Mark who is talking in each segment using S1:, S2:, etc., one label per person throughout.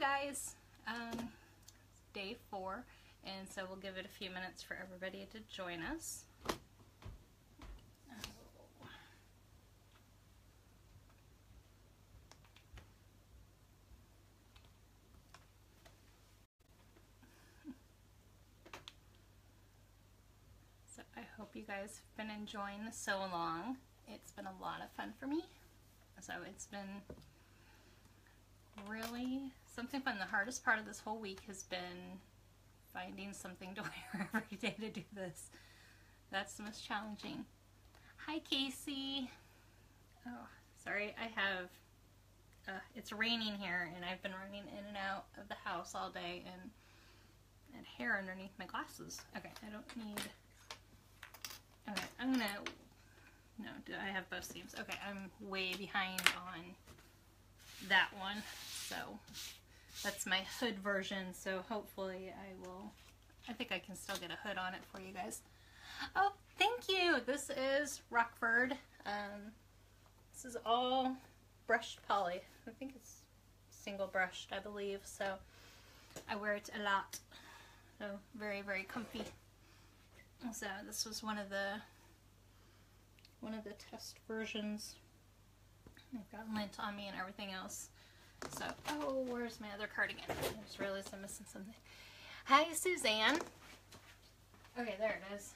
S1: guys, day 4, and so we'll give it a few minutes for everybody to join us. So I hope you guys have been enjoying the sew along. It's been a lot of fun for me. So it's been really something fun. The hardest part of this whole week has been finding something to wear every day to do this. That's the most challenging. Hi Casey. Oh, sorry, I have, it's raining here and I've been running in and out of the house all day and hair underneath my glasses. Okay, I don't need, okay, I'm gonna, no, I have both seams. Okay, I'm way behind on that one, so that's my hood version, so hopefully I think I can still get a hood on it for you guys. Oh, thank you! This is Rockford. This is all brushed poly. I think it's single brushed, I believe, so I wear it a lot. So very, very comfy. So this was one of the test versions. I've got lint on me and everything else. So, oh, where's my other cardigan? I just realized I'm missing something. Hi, Suzanne. Okay, there it is.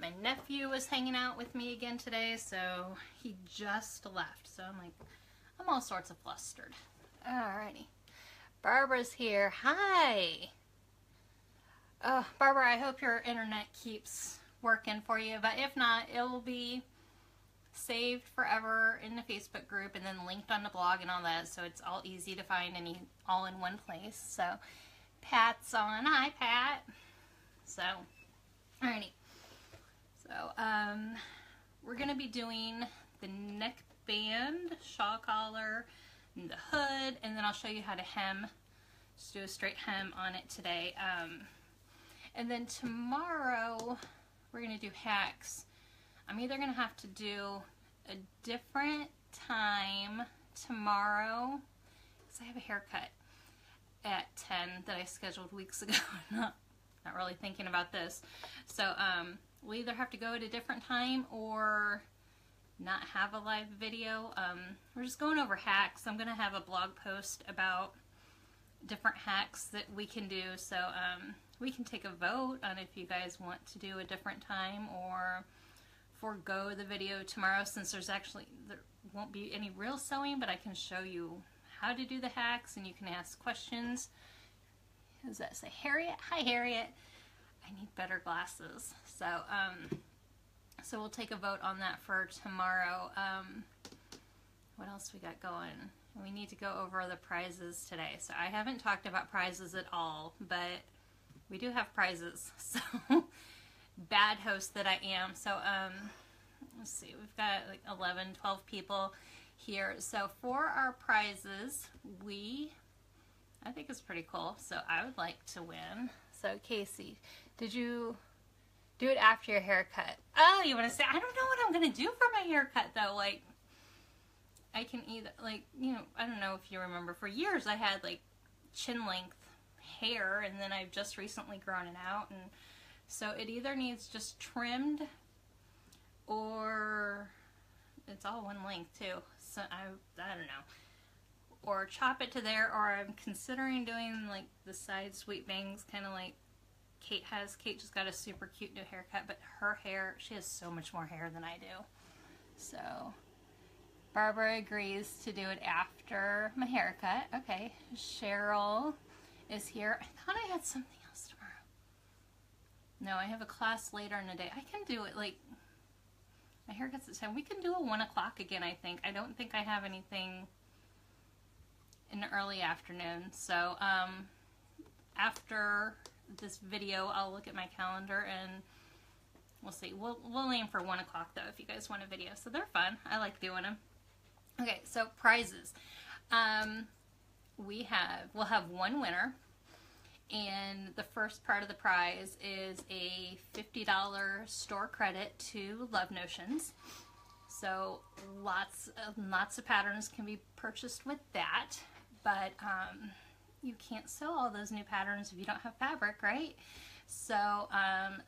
S1: My nephew was hanging out with me again today, so he just left. So I'm all sorts of flustered. Alrighty. Barbara's here. Hi. Oh, Barbara, I hope your internet keeps working for you, but if not, it will be saved forever in the Facebook group and then linked on the blog and all that, so it's all easy to find and all in one place. So Pat's on. Hi, Pat. So, alrighty. So, we're going to be doing the neckband, shawl collar, and the hood, and then I'll show you how to hem. Just do a straight hem on it today. And then tomorrow, we're going to do hacks. I'm either going to have to do a different time tomorrow, because I have a haircut at 10 that I scheduled weeks ago. Not really thinking about this. So we'll either have to go at a different time or not have a live video. We're just going over hacks. I'm going to have a blog post about different hacks that we can do. So we can take a vote on if you guys want to do a different time or forego the video tomorrow, since there won't be any real sewing, but I can show you how to do the hacks and you can ask questions. Does that say Harriet? Hi Harriet. I need better glasses. So so we'll take a vote on that for tomorrow. What else we got going? We need to go over the prizes today. So I haven't talked about prizes at all, but we do have prizes. So bad host that I am. So let's see, we've got like 11, 12 people here. So for our prizes, I think it's pretty cool. So I would like to win. So Casey, did you do it after your haircut? Oh, you want to say, I don't know what I'm going to do for my haircut though. Like, I can either, like, you know, I don't know if you remember, for years I had like chin length hair and then I've just recently grown it out, and so it either needs just trimmed or it's all one length too. So I don't know. Or chop it to there, or I'm considering doing like the side sweep bangs, kind of like Kate has. Kate just got a super cute new haircut, but her hair, she has so much more hair than I do. So Barbara agrees to do it after my haircut. Okay, Cheryl is here. I thought I had something else tomorrow. No, I have a class later in the day. I can do it like, my haircut's at 10. We can do a 1 o'clock again, I think. I don't think I have anything in the early afternoon. So after this video, I'll look at my calendar and we'll see. We'll aim for 1 o'clock though if you guys want a video. So they're fun. I like doing them. Okay, so prizes. We'll have one winner, and the first part of the prize is a $50 store credit to Love Notions. So lots of patterns can be purchased with that, but you can't sew all those new patterns if you don't have fabric, right? So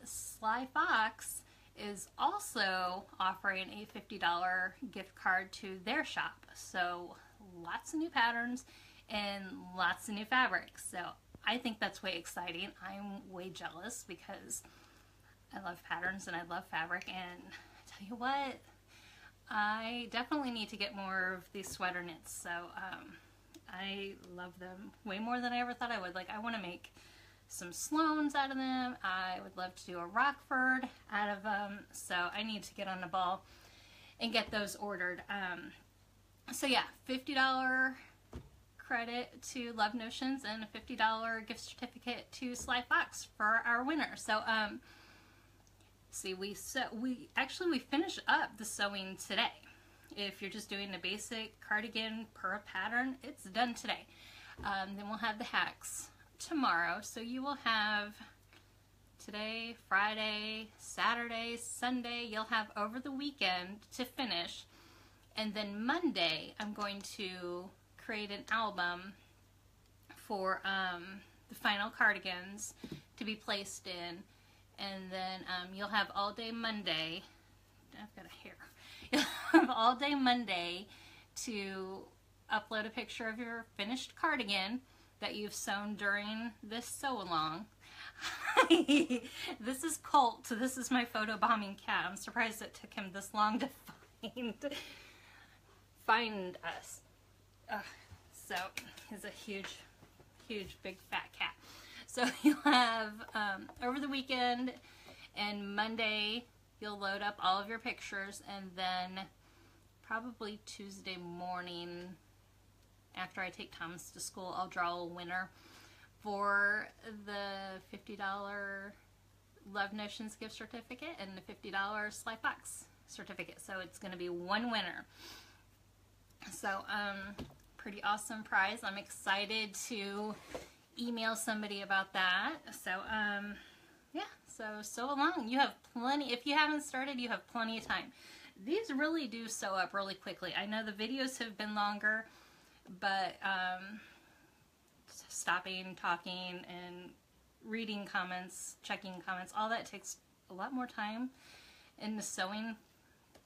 S1: Sly Fox is also offering a $50 gift card to their shop. So lots of new patterns and lots of new fabrics. So I think that's way exciting. I'm way jealous because I love patterns and I love fabric, and I tell you what, I definitely need to get more of these sweater knits. So I love them way more than I ever thought I would. Like, I want to make some Sloans out of them. I would love to do a Rockford out of them. So I need to get on the ball and get those ordered. So yeah, $50 credit to Love Notions and a $50 gift certificate to Sly Fox for our winner. So see, we finished up the sewing today. If you're just doing the basic cardigan per pattern, it's done today. Then we'll have the hacks tomorrow. So you will have today, Friday, Saturday, Sunday. You'll have over the weekend to finish. And then Monday, I'm going to create an album for the final cardigans to be placed in. And then you'll have all day Monday. I've got a hair. You'll have all day Monday to upload a picture of your finished cardigan that you've sewn during this sew along. This is Colt. This is my photo bombing cat. I'm surprised it took him this long to find us. So he's a huge big fat cat. So you'll have over the weekend and Monday you'll load up all of your pictures, and then probably Tuesday morning after I take Thomas to school, I'll draw a winner for the $50 Love Notions gift certificate and the $50 Sly Fox certificate. So it's going to be one winner. So pretty awesome prize. I'm excited to email somebody about that. So yeah, so sew along. You have plenty. If you haven't started, you have plenty of time. These really do sew up really quickly. I know the videos have been longer, but stopping, talking, and reading comments, checking comments, all that takes a lot more time in the sewing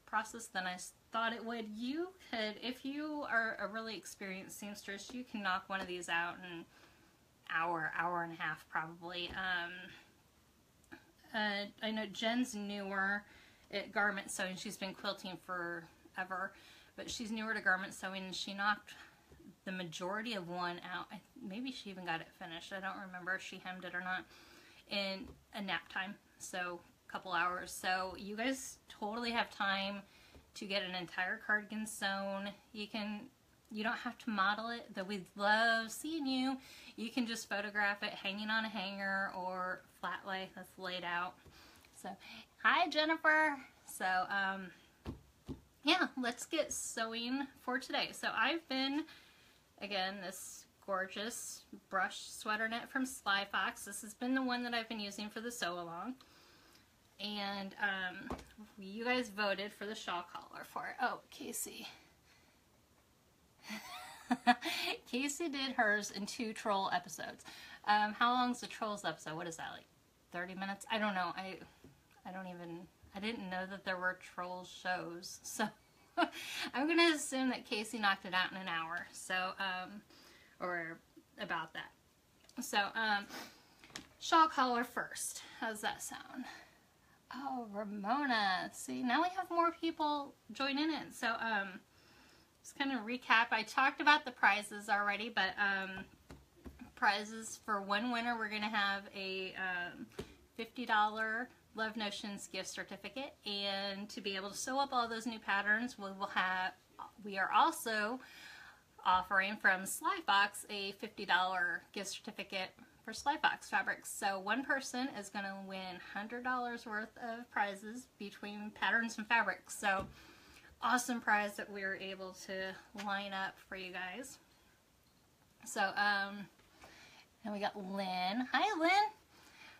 S1: process than I thought it would. You could, if you are a really experienced seamstress, you can knock one of these out in an hour and a half probably. I know Jen's newer at garment sewing. She's been quilting forever, but she's newer to garment sewing, and she knocked the majority of one out. Maybe she even got it finished. I don't remember if she hemmed it or not in a nap time, so a couple hours. So you guys totally have time to get an entire cardigan sewn. You don't have to model it, though we'd love seeing you. You can just photograph it hanging on a hanger or flat lay that's laid out. So, hi Jennifer. So, yeah, let's get sewing for today. So I've been, again, this gorgeous brush sweater knit from Sly Fox. This has been the one that I've been using for the sew along. And you guys voted for the shawl collar for it. Oh, Casey. Casey did hers in 2 troll episodes. How long's the trolls episode? What is that, like 30 minutes? I don't know. I didn't know that there were troll shows. So I'm going to assume that Casey knocked it out in an hour. So, or about that. So, shawl collar first. How's that sound? Oh, Ramona. See, now we have more people joining in. So, just kind of recap. I talked about the prizes already, but prizes for one winner, we're going to have a $50 Love Notions gift certificate, and to be able to sew up all those new patterns, we are also offering from Sly Fox a $50 gift certificate for Sly Fox fabrics. So one person is going to win $100 worth of prizes between patterns and fabrics. So awesome prize that we were able to line up for you guys. So and we got Lynn. Hi Lynn.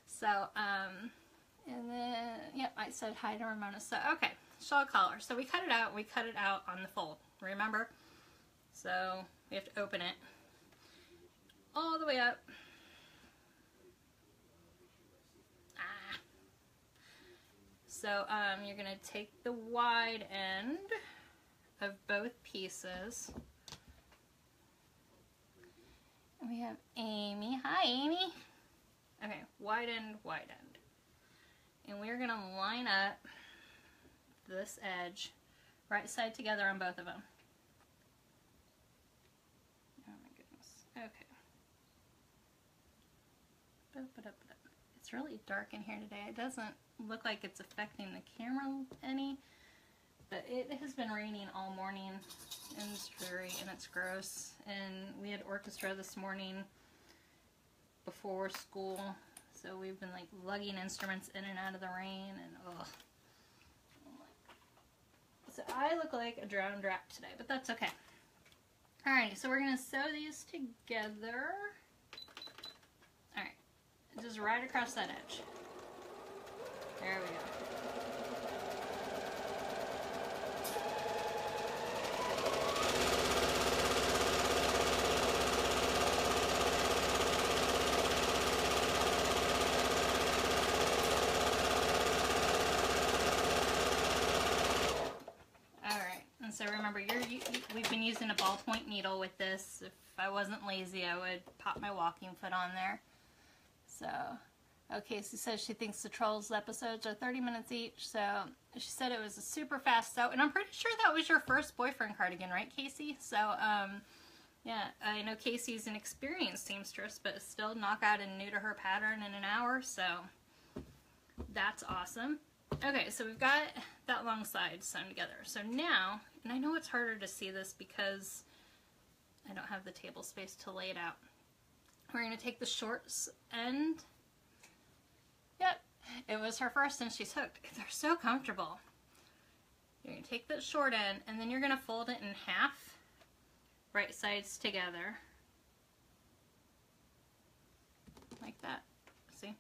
S1: So and then yep, I said hi to Ramona. So okay, shawl collar. So we cut it out on the fold, remember? So we have to open it all the way up. So you're going to take the wide end of both pieces. And we have Amy. Hi, Amy. Okay, wide end, wide end. And we're going to line up this edge right side together on both of them. Oh my goodness. Okay. It's really dark in here today. It doesn't look like it's affecting the camera any, but it has been raining all morning and it's dreary and it's gross. And we had orchestra this morning before school, so we've been like lugging instruments in and out of the rain, and ugh. So I look like a drowned rat today, but that's okay. Alrighty, so we're gonna sew these together. Alright, just right across that edge. There we go. So remember, we've been using a ballpoint needle with this. If I wasn't lazy, I would pop my walking foot on there. So, okay, she says she thinks the Trolls episodes are 30 minutes each. So she said it was a super fast sew, and I'm pretty sure that was your first boyfriend cardigan, right, Casey? So, yeah, I know Casey's an experienced seamstress, but still knock out and new to her pattern in an hour. So that's awesome. Okay, so we've got that long side sewn together. So now, and I know it's harder to see this because I don't have the table space to lay it out. We're going to take the short end. Yep, it was her first and she's hooked. They're so comfortable. You're going to take the short end and then you're going to fold it in half, right sides together. Like that, see?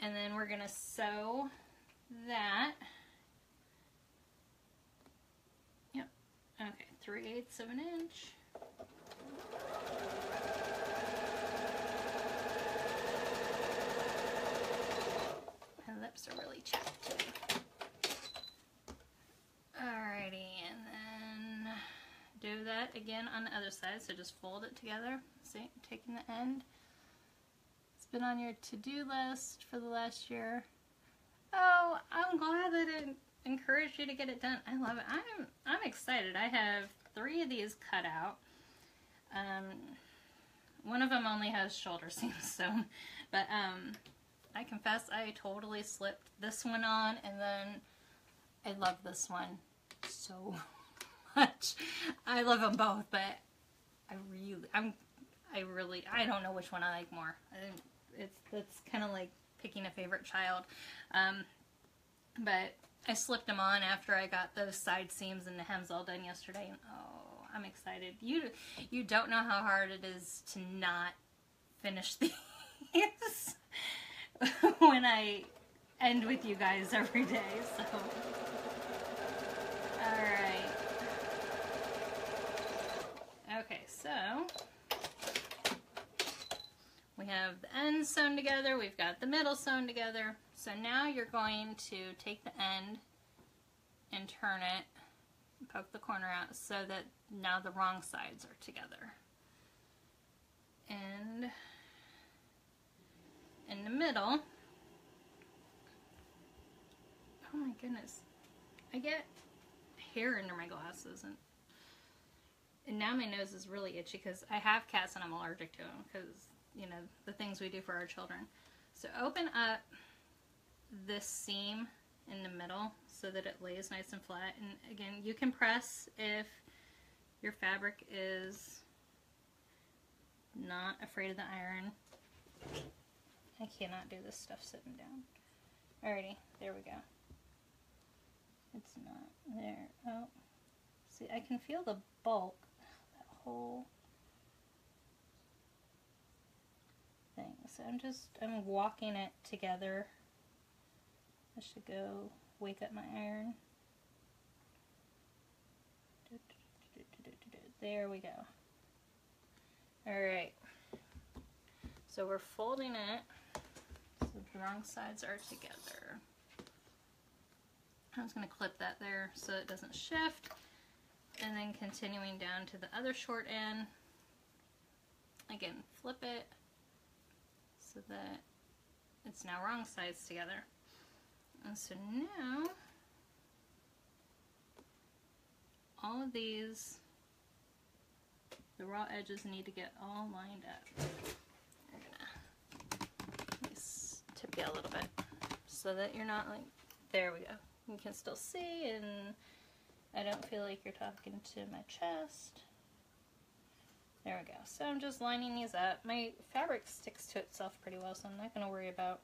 S1: And then we're going to sew that. Yep. Okay, 3/8 of an inch. My lips are really chapped today. Alrighty, and then do that again on the other side. So just fold it together. See, taking the end. It's been on your to-do list for the last year. Oh, I'm glad that it encouraged you to get it done. I love it. I'm excited. I have 3 of these cut out. One of them only has shoulder seams sewn, but I confess I totally slipped this one on, and then I love this one so much. I love them both, but I don't know which one I like more. It's kind of like picking a favorite child. But I slipped them on after I got those side seams and the hems all done yesterday, and oh, I'm excited. You don't know how hard it is to not finish these when I end with you guys every day, so. Alright. Okay, so we have the ends sewn together, we've got the middle sewn together. So now you're going to take the end and turn it, poke the corner out so that now the wrong sides are together. And in the middle, oh my goodness, I get hair under my glasses, and now my nose is really itchy because I have cats and I'm allergic to them because, you know, the things we do for our children. So open up this seam in the middle so that it lays nice and flat, and again, you can press if your fabric is not afraid of the iron. I cannot do this stuff sitting down. Alrighty, there we go. It's not there. Oh, see, I can feel the bulk, that whole thing. So I'm walking it together. I should go wake up my iron. There we go. Alright. So we're folding it so the wrong sides are together. I'm just going to clip that there so it doesn't shift. And then continuing down to the other short end. Again, flip it so that it's now wrong sides together. And so now all of these, the raw edges need to get all lined up. I'm gonna tip you a little bit so that you're not like, there we go. You can still see and I don't feel like you're talking to my chest. There we go. So I'm just lining these up. My fabric sticks to itself pretty well, so I'm not going to worry about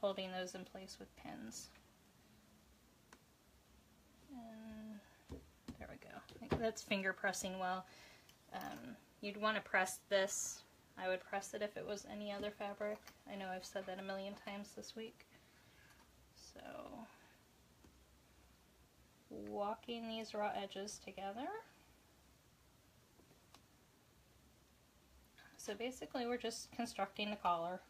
S1: holding those in place with pins. And there we go. That's finger pressing well. You'd want to press this. I would press it if it was any other fabric. I know I've said that a million times this week. So, walking these raw edges together. So basically we're just constructing the collar.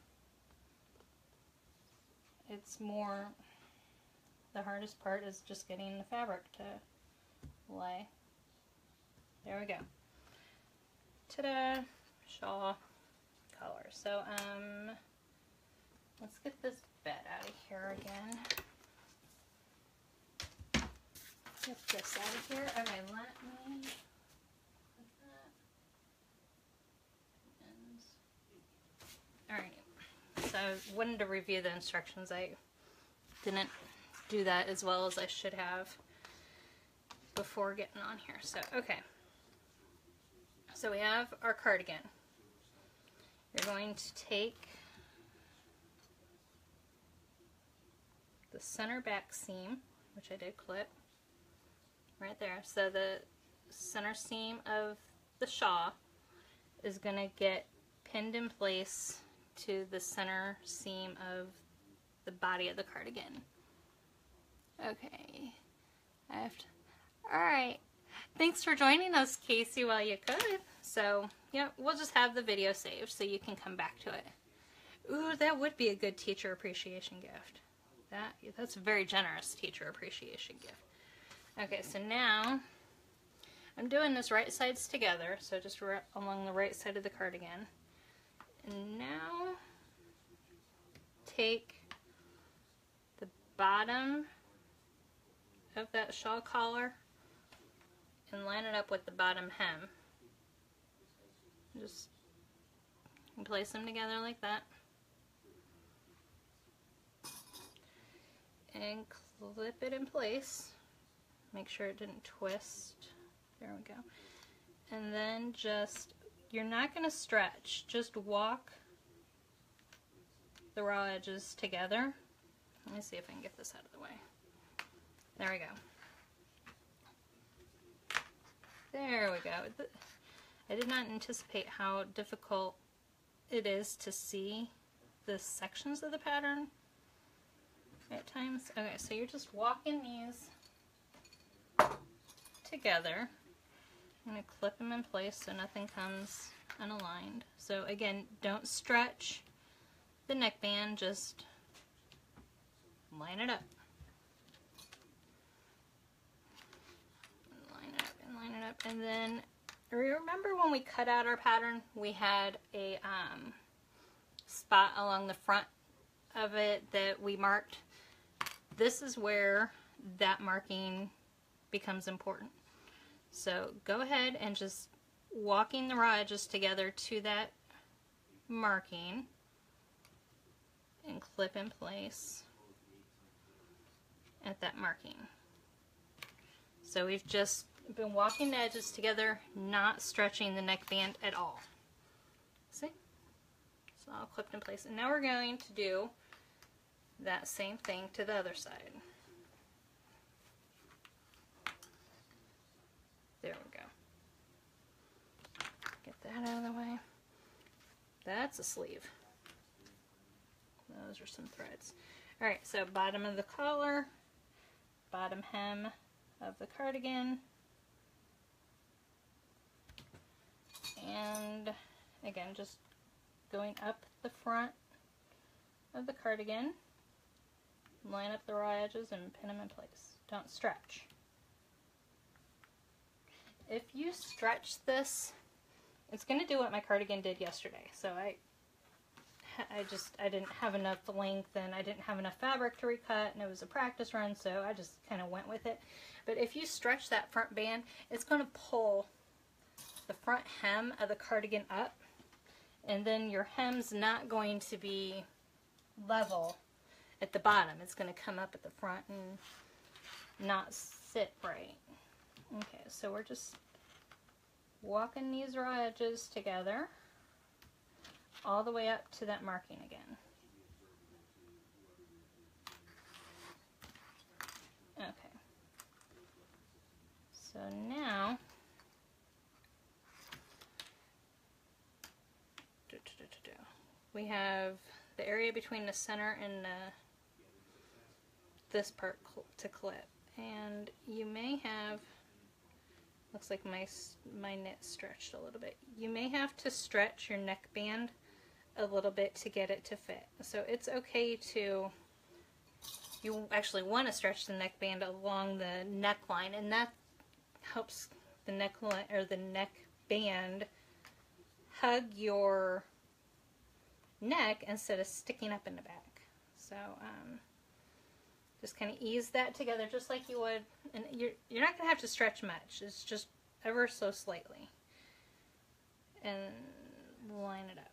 S1: It's more, the hardest part is just getting the fabric to lay. There we go. Ta-da! Shawl collar. So let's get this bed out of here again. Get this out of here. Okay, let me put that. Alright. So I wanted to review the instructions. I didn't do that as well as I should have before getting on here. So, okay. So we have our cardigan. You're going to take the center back seam, which I did clip, right there. So the center seam of the shawl is going to get pinned in place to the center seam of the body of the cardigan. Okay. Alright. Thanks for joining us, Casey, while you could. So, yeah, we'll just have the video saved so you can come back to it. Ooh, that would be a good teacher appreciation gift. That's a very generous teacher appreciation gift. Okay, so now I'm doing this right sides together, so just along the right side of the cardigan. And now take the bottom of that shawl collar and line it up with the bottom hem. Just place them together like that. And clip it in place. Make sure it didn't twist. There we go. And then just, you're not going to stretch. Just walk the raw edges together. Let me see if I can get this out of the way. There we go. There we go. I did not anticipate how difficult it is to see the sections of the pattern at times. Okay, so you're just walking these together. I'm going to clip them in place so nothing comes unaligned. So again, don't stretch the neckband, just line it up. Line it up and line it up. And then remember when we cut out our pattern, we had a spot along the front of it that we marked? This is where that marking becomes important. So go ahead and just walking the raw edges together to that marking and clip in place at that marking. So we've just been walking the edges together, not stretching the neckband at all. See? It's all clipped in place. And now we're going to do that same thing to the other side. There we go. Get that out of the way. That's a sleeve. Those are some threads. Alright, so bottom of the collar, bottom hem of the cardigan, And again, just going up the front of the cardigan, line up the raw edges and pin them in place. Don't stretch. If you stretch this, it's going to do what my cardigan did yesterday. So I didn't have enough length and I didn't have enough fabric to recut, and it was a practice run, so I just kind of went with it. But if you stretch that front band, it's going to pull the front hem of the cardigan up, and then your hem's not going to be level at the bottom. It's going to come up at the front and not sit right. Okay, so we're just walking these raw edges together all the way up to that marking again. Okay. So now, we have the area between the center and this part to clip. And you may have, looks like my knit stretched a little bit. You may have to stretch your neckband a little bit to get it to fit. So it's okay to, you actually want to stretch the neckband along the neckline, and that helps the neckline or the neckband hug your neck instead of sticking up in the back. So just kind of ease that together just like you would, and you're not going to have to stretch much. It's just ever so slightly, and line it up.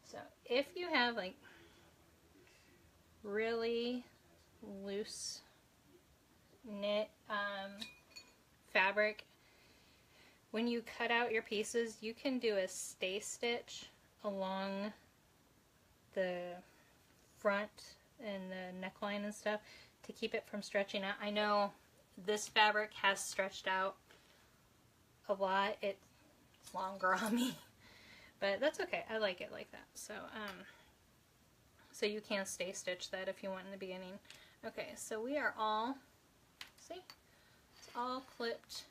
S1: So if you have like really loose knit fabric, when you cut out your pieces, you can do a stay stitch along the front and the neckline and stuff to keep it from stretching out. I know this fabric has stretched out a lot. It's longer on me, but that's okay. I like it like that. So so you can stay stitch that if you want in the beginning. Okay, so we are all, see, it's all clipped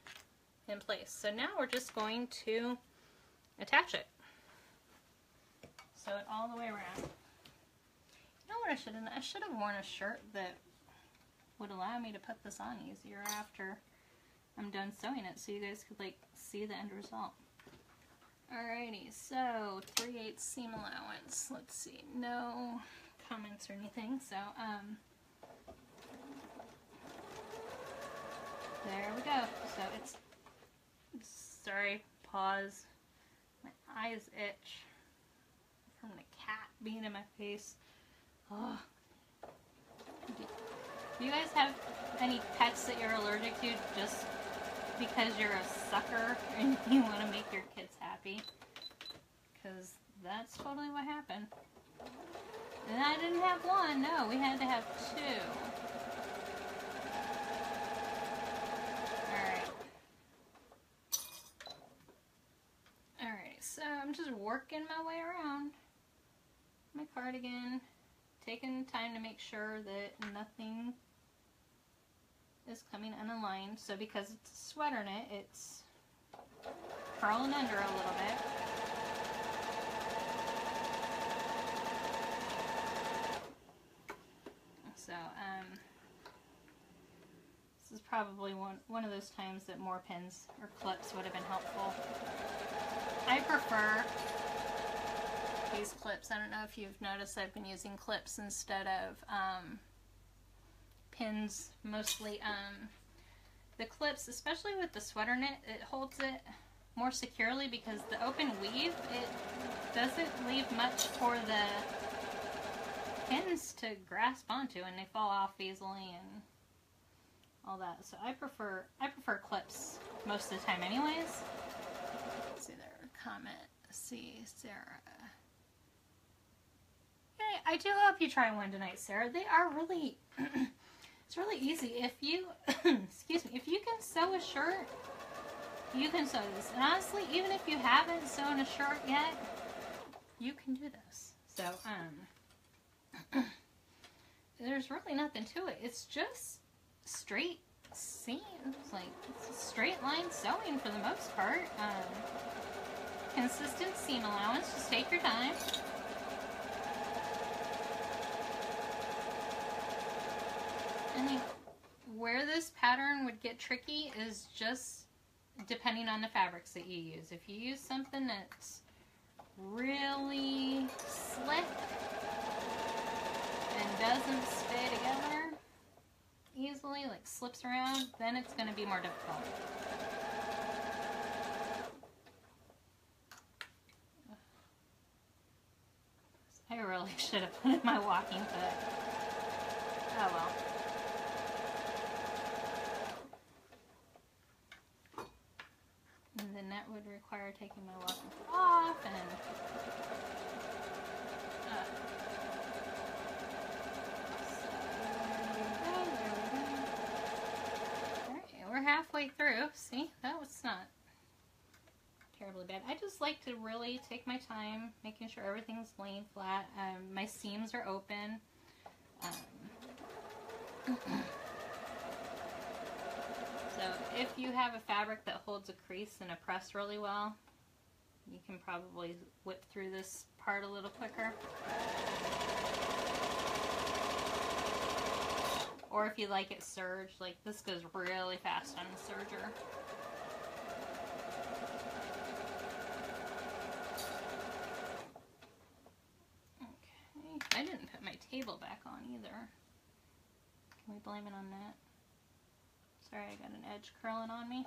S1: in place. So now we're just going to attach it. Sew it all the way around. You know what I should have done? I should have worn a shirt that would allow me to put this on easier after I'm done sewing it, so you guys could like see the end result. Alrighty, so 3/8 seam allowance. Let's see, no comments or anything. So there we go. So it's, sorry, pause. My eyes itch from the cat being in my face. Oh. Do you guys have any pets that you're allergic to just because you're a sucker and you want to make your kids happy? Because that's totally what happened. And I didn't have one, no, we had to have two. Alright, so I'm just working my way around my cardigan, taking time to make sure that nothing is coming unaligned. So because it's a sweater knit, it's curling under a little bit. So this is probably one of those times that more pins or clips would have been helpful. I prefer these clips. I don't know if you've noticed I've been using clips instead of pins mostly. The clips, especially with the sweater knit, it holds it more securely because the open weave, it doesn't leave much for the pins to grasp onto, and they fall off easily and all that. So I prefer clips most of the time anyways. Let's see there, comment, see, Sarah. Hey, I do hope you try one tonight, Sarah. They are really, it's really easy. If you, excuse me, if you can sew a shirt, you can sew this. And honestly, even if you haven't sewn a shirt yet, you can do this. So, there's really nothing to it. It's just straight seams, like it's a straight line sewing for the most part. Consistent seam allowance, just take your time. I think where this pattern would get tricky is just depending on the fabrics that you use. If you use something that's really slick and doesn't stay together easily, like slips around, then it's going to be more difficult. I really should have put in my walking foot. Oh well. And then that would require taking my walking foot off and Alright, we're halfway through. See, that was not terribly bad. I just like to really take my time, making sure everything's laying flat. My seams are open. So if you have a fabric that holds a crease and a press really well, you can probably whip through this part a little quicker. Or if you like it serged, like this goes really fast on the serger. Okay, I didn't put my table back on either. Can we blame it on that? Sorry, I got an edge curling on me.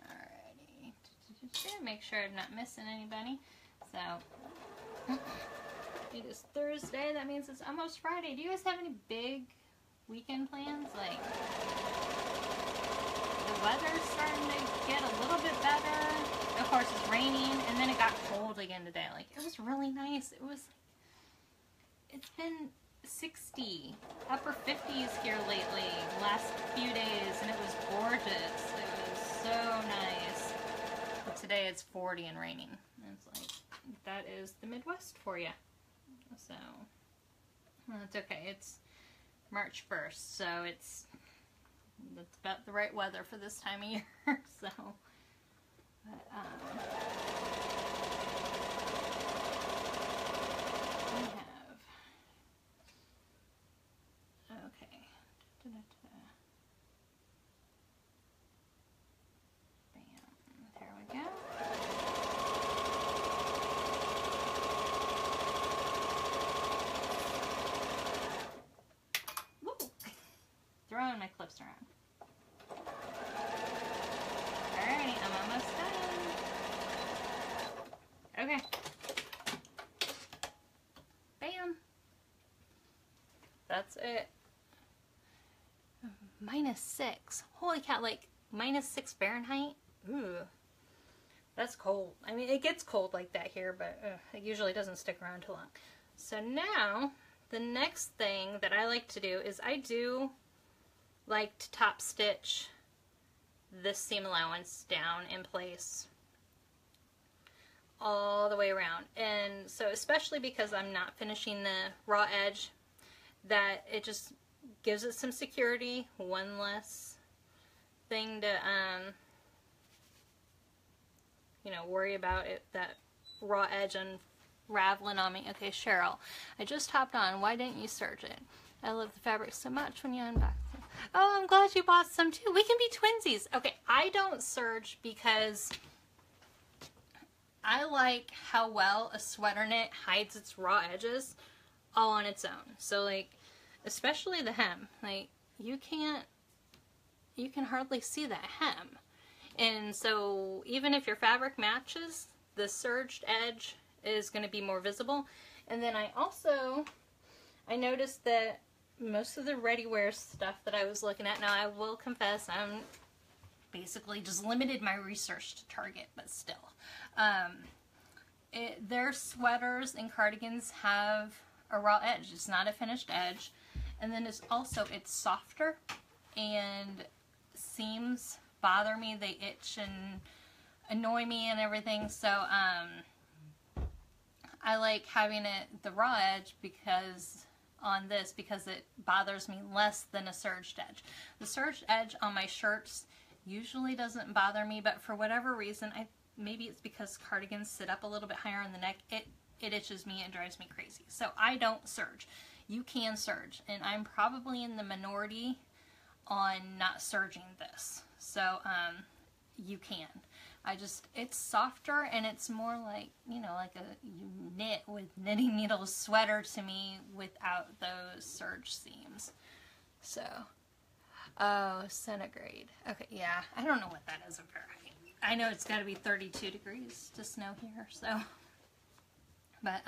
S1: Alrighty. Make sure I'm not missing anybody. So, it is Thursday. That means it's almost Friday. Do you guys have any big weekend plans? Like, the weather's starting to get a little bit better. Of course, it's raining, and then it got cold again today. Like, it was really nice. It's been 60, upper 50s here lately, last few days, and it was gorgeous. It was so nice. But today it's 40 and raining. And it's like, that is the Midwest for you. So, well, it's okay. It's March 1st, so that's about the right weather for this time of year. So, but, we have, okay, bam, there we go. Woo! Throwing my clips around. Alright, I'm almost done. Okay. Bam. That's it. -6. Holy cow, like -6 Fahrenheit? Ooh. That's cold. I mean, it gets cold like that here, but it usually doesn't stick around too long. So now, the next thing that I like to do is I do like to top stitch this seam allowance down in place all the way around. And so especially because I'm not finishing the raw edge, that it just gives it some security, one less thing to you know, worry about it, that raw edge unraveling on me. Okay, Cheryl, I just hopped on. Why didn't you serge it? I love the fabric so much when you unbox it. Oh, I'm glad you bought some too. We can be twinsies. Okay, I don't serge because I like how well a sweater knit hides its raw edges all on its own. So like, especially the hem, like you can hardly see that hem. And so even if your fabric matches, the serged edge is going to be more visible. And then I noticed that most of the ready-wear stuff that I was looking at, now I will confess, I'm basically just limited my research to Target, but still. Their sweaters and cardigans have a raw edge. It's not a finished edge. And then it's softer, and seams bother me. They itch and annoy me and everything. So I like having it the raw edge because it bothers me less than a serged edge. The serged edge on my shirts usually doesn't bother me, but for whatever reason, maybe it's because cardigans sit up a little bit higher on the neck, it itches me and drives me crazy. So I don't serge. You can serge, and I'm probably in the minority on not serging this. So you can. It's softer and it's more like, you know, like a knit with knitting needles sweater to me without those serge seams. So, oh, centigrade. Okay, yeah, I don't know what that is in Fahrenheit. I know it's got to be 32 degrees to snow here, so. But,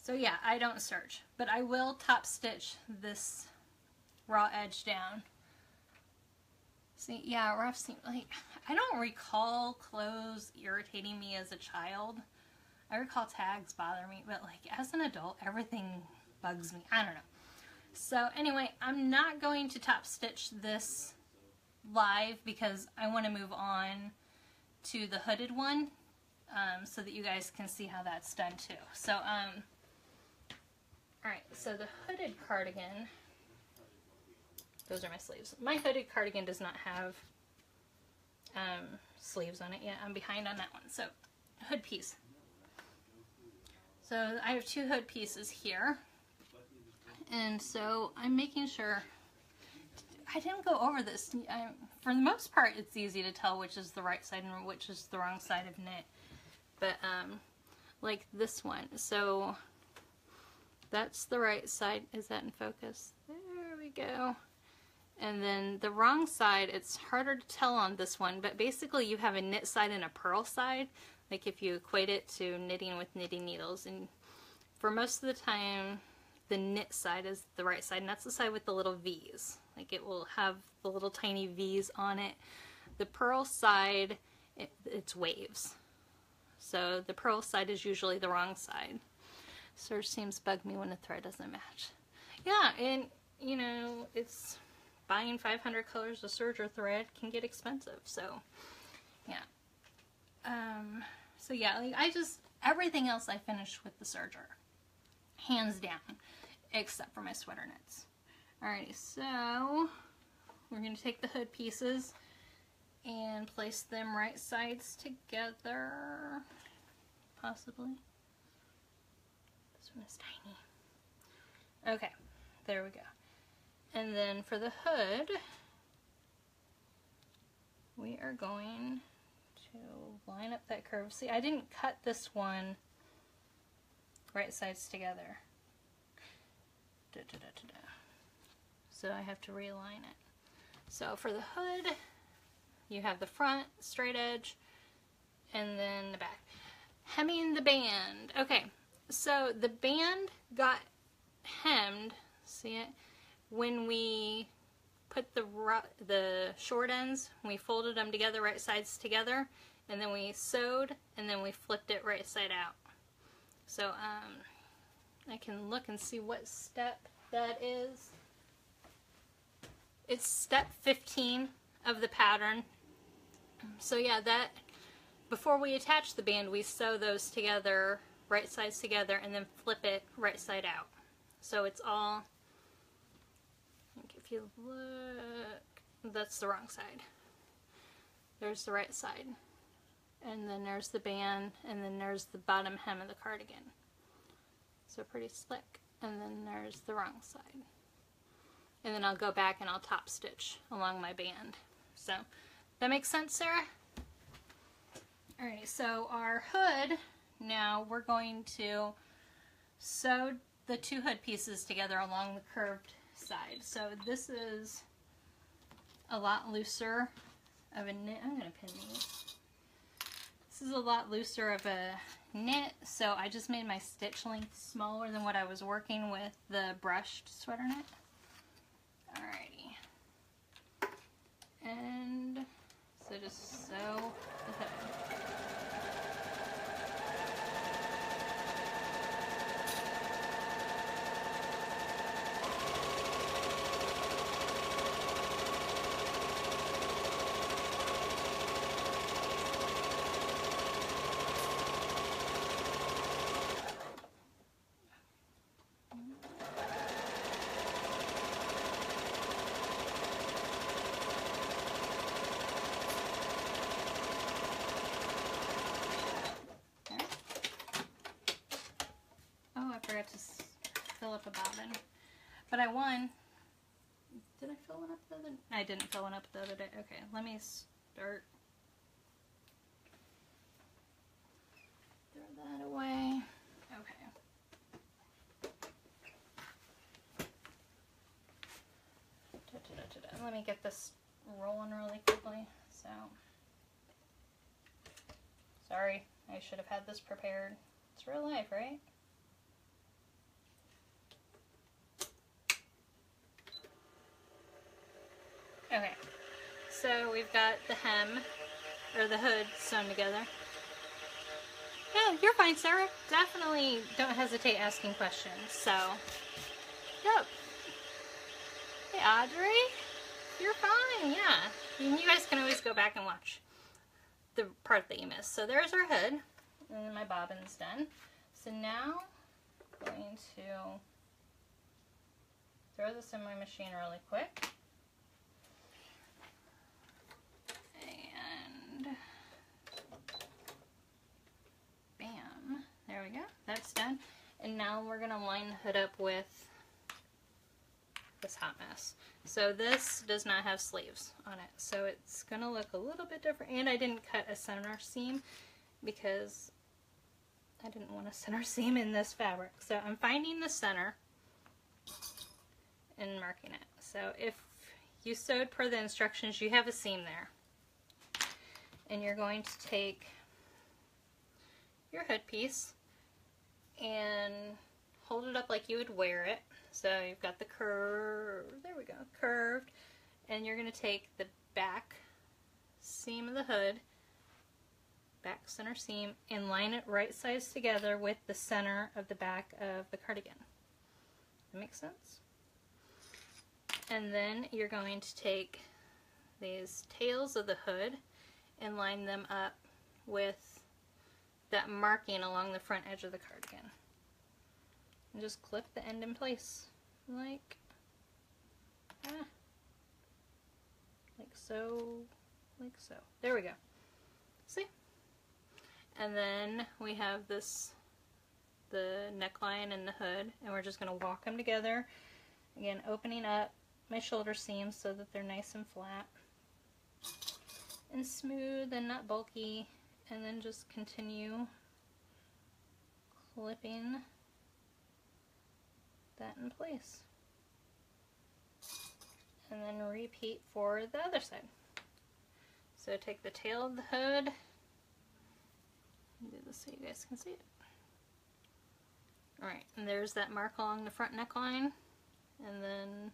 S1: so yeah, I don't serge. But I will top stitch this raw edge down. See, yeah, rough seam, like, I don't recall clothes irritating me as a child. I recall tags bother me, but like as an adult, everything bugs me. I don't know. So anyway, I'm not going to top stitch this live because I want to move on to the hooded one so that you guys can see how that's done too. So, alright, so the hooded cardigan, those are my sleeves. My hooded cardigan does not have sleeves on it yet. I'm behind on that one. So, hood piece. So, I have two hood pieces here. And so, I'm making sure, I didn't go over this. For the most part, it's easy to tell which is the right side and which is the wrong side of knit. But, like this one. So, that's the right side. Is that in focus? There we go. And then the wrong side, it's harder to tell on this one, but basically you have a knit side and a purl side, like if you equate it to knitting with knitting needles. And for most of the time, the knit side is the right side, and that's the side with the little V's. Like it will have the little tiny V's on it. The purl side, it's waves. So the purl side is usually the wrong side. Serge seams bug me when a thread doesn't match. Yeah, and you know, it's buying 500 colors of serge or thread can get expensive. So yeah. So yeah, like everything else I finished with the serger. Hands down. Except for my sweater knits. Alrighty, so we're going to take the hood pieces and place them right sides together. Possibly. This one is tiny. Okay, there we go. And then for the hood, we are going to line up that curve. See, I didn't cut this one right sides together. So I have to realign it. So for the hood, you have the front straight edge and then the back. Hemming the band. Okay, so the band got hemmed, see it? When we put the short ends, we folded them together, right sides together, and then we sewed, and then we flipped it right side out. So I can look and see what step that is. It's step 15 of the pattern. So yeah, that before we attach the band, we sew those together, right sides together, and then flip it right side out. So it's all, if you look, that's the wrong side. There's the right side. And then there's the band, and then there's the bottom hem of the cardigan. So pretty slick. And then there's the wrong side. And then I'll go back and I'll top stitch along my band. So, that makes sense, Sarah? Alright, so our hood, now we're going to sew the two hood pieces together along the curved side. So this is a lot looser of a knit. I'm going to pin these. This is a lot looser of a knit, so I just made my stitch length smaller than what I was working with the brushed sweater knit. Alrighty. And so just sew the hood. But I won. Did I fill one up the other day? I didn't fill one up the other day. Okay, let me start. Throw that away. Okay. Let me get this rolling really quickly. So, sorry, I should have had this prepared. It's real life, right? Okay, so we've got the hem, or the hood, sewn together. Yeah, you're fine, Sarah. Definitely don't hesitate asking questions. So, yep. Hey, Audrey. You're fine, yeah. You guys can always go back and watch the part that you missed. So there's our hood, and then my bobbin's done. So now I'm going to throw this in my machine really quick. And bam, there we go. That's done. And now we're gonna line the hood up with this hot mess. So this does not have sleeves on it, so it's gonna look a little bit different. And I didn't cut a center seam because I didn't want a center seam in this fabric. So I'm finding the center and marking it. So if you sewed per the instructions, you have a seam there. And you're going to take your hood piece and hold it up like you would wear it. So you've got the curve, there we go, curved, and you're going to take the back seam of the hood, back center seam, and line it right sides together with the center of the back of the cardigan. That makes sense? And then you're going to take these tails of the hood and line them up with that marking along the front edge of the cardigan. And just clip the end in place, like so, like so. There we go. See? And then we have this, the neckline and the hood, and we're just going to walk them together. Again, opening up my shoulder seams so that they're nice and flat and smooth and not bulky, and then just continue clipping that in place. And then repeat for the other side. So take the tail of the hood, do this so you guys can see it. Alright, and there's that mark along the front neckline, and then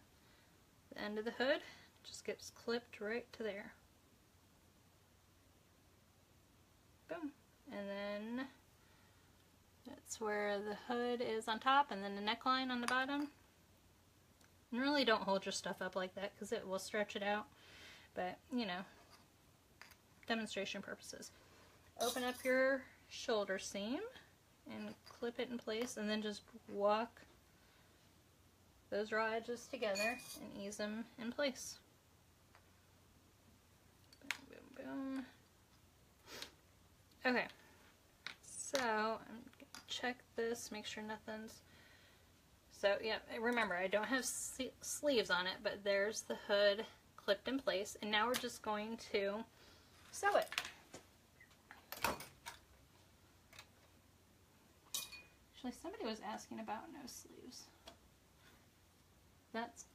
S1: the end of the hood just gets clipped right to there. Boom. And then that's where the hood is on top, and then the neckline on the bottom. And really don't hold your stuff up like that because it will stretch it out, but you know, demonstration purposes. Open up your shoulder seam and clip it in place, and then just walk those raw edges together and ease them in place. Boom, boom, boom. Okay, so I'm gonna check this, make sure nothing's. So yeah, remember I don't have sleeves on it, but there's the hood clipped in place, and now we're just going to sew it. Actually, somebody was asking about no sleeves.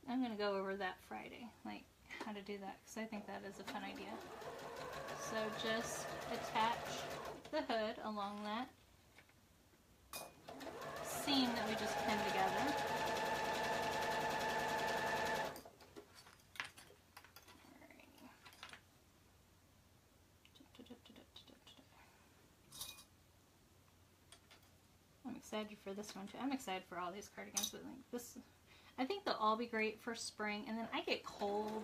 S1: I'm going to go over that Friday, like how to do that, because I think that is a fun idea. So just attach the hood along that seam that we just pinned together. I'm excited for this one too. I'm excited for all these cardigans, but like this, I think they'll all be great for spring. And then I get cold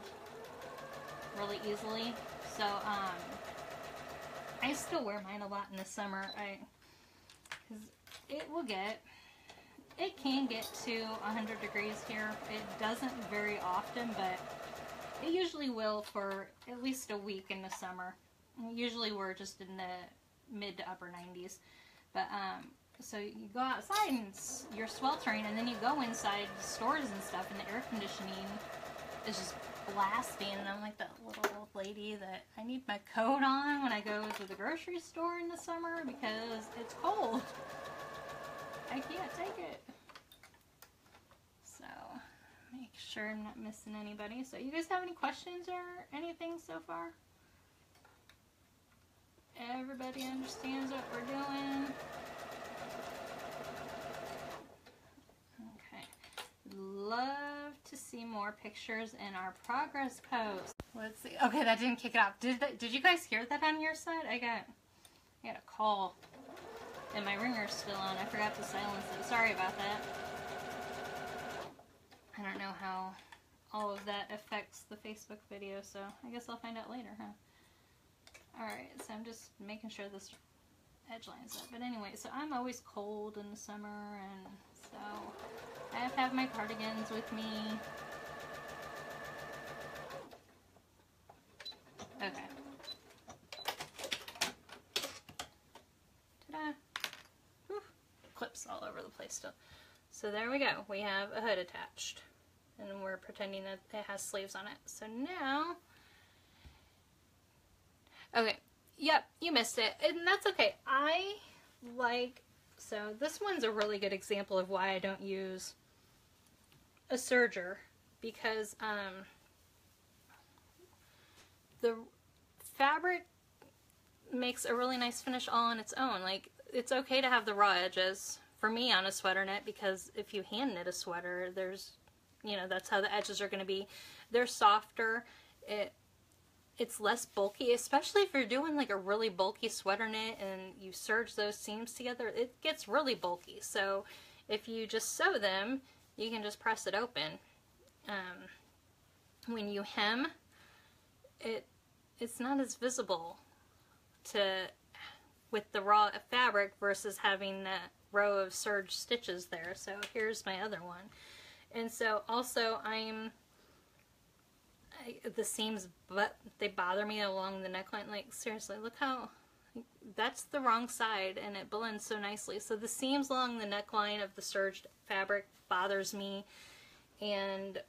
S1: really easily, so I still wear mine a lot in the summer. Because it can get to 100 degrees here. It doesn't very often, but it usually will for at least a week in the summer. Usually we're just in the mid to upper 90s, but so you go outside and you're sweltering, and then you go inside stores and stuff, and the air conditioning is just blasting, and I'm like that little old lady that I need my coat on when I go to the grocery store in the summer because it's cold. I can't take it. So, make sure I'm not missing anybody. So, you guys have any questions or anything so far? Everybody understands what we're doing? Okay. Love to see more pictures in our progress post. Let's see. Okay, that didn't kick it off. Did you guys hear that on your side? I got a call. And my ringer's still on. I forgot to silence it. Sorry about that. I don't know how all of that affects the Facebook video, so I guess I'll find out later, huh? Alright, so I'm just making sure this edge lines up. But anyway, so I'm always cold in the summer, and so I have to have my cardigans with me. Okay. Ta-da! Whew. Clips all over the place still. So there we go. We have a hood attached. And we're pretending that it has sleeves on it. So now... Okay. Yep, you missed it. And that's okay. So this one's a really good example of why I don't use a serger. Because the fabric makes a really nice finish all on its own. Like, it's okay to have the raw edges for me on a sweater knit, because if you hand knit a sweater, there's, you know, that's how the edges are going to be. They're softer. It's less bulky, especially if you're doing like a really bulky sweater knit and you serge those seams together, it gets really bulky. So if you just sew them, you can just press it open. When you hem, it's not as visible with the raw fabric versus having that row of serge stitches there. So here's my other one. And so also the seams, but they bother me along the neckline. Like, seriously, look how, that's the wrong side and it blends so nicely. So the seams along the neckline of the serged fabric bothers me, and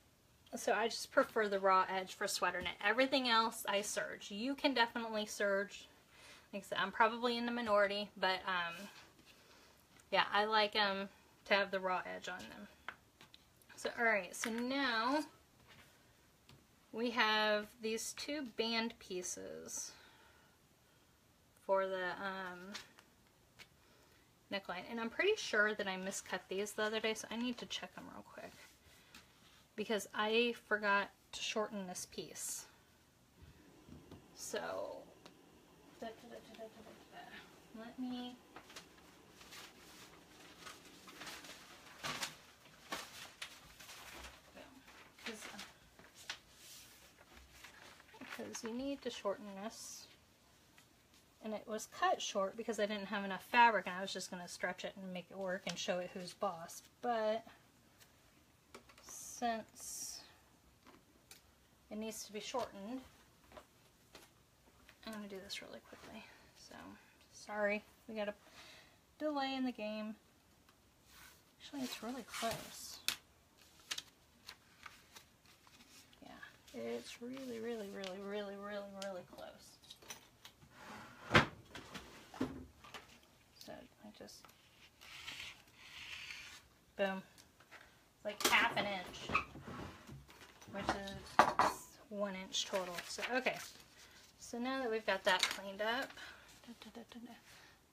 S1: so I just prefer the raw edge for sweater knit. Everything else I serge. You can definitely serge. Like I said, I'm probably in the minority, but yeah, I like to have the raw edge on them. So alright, so now we have these two band pieces for the neckline, and I'm pretty sure that I miscut these the other day, so I need to check them real quick because I forgot to shorten this piece. So let me because you need to shorten this, and it was cut short because I didn't have enough fabric and I was just going to stretch it and make it work and show it who's boss. But since it needs to be shortened, I'm going to do this really quickly. So sorry, we got a delay in the game. Actually, it's really close. It's really, really, really, really, really, really close. So I just, boom. It's like half an inch, which is 1 inch total. So, okay. So now that we've got that cleaned up,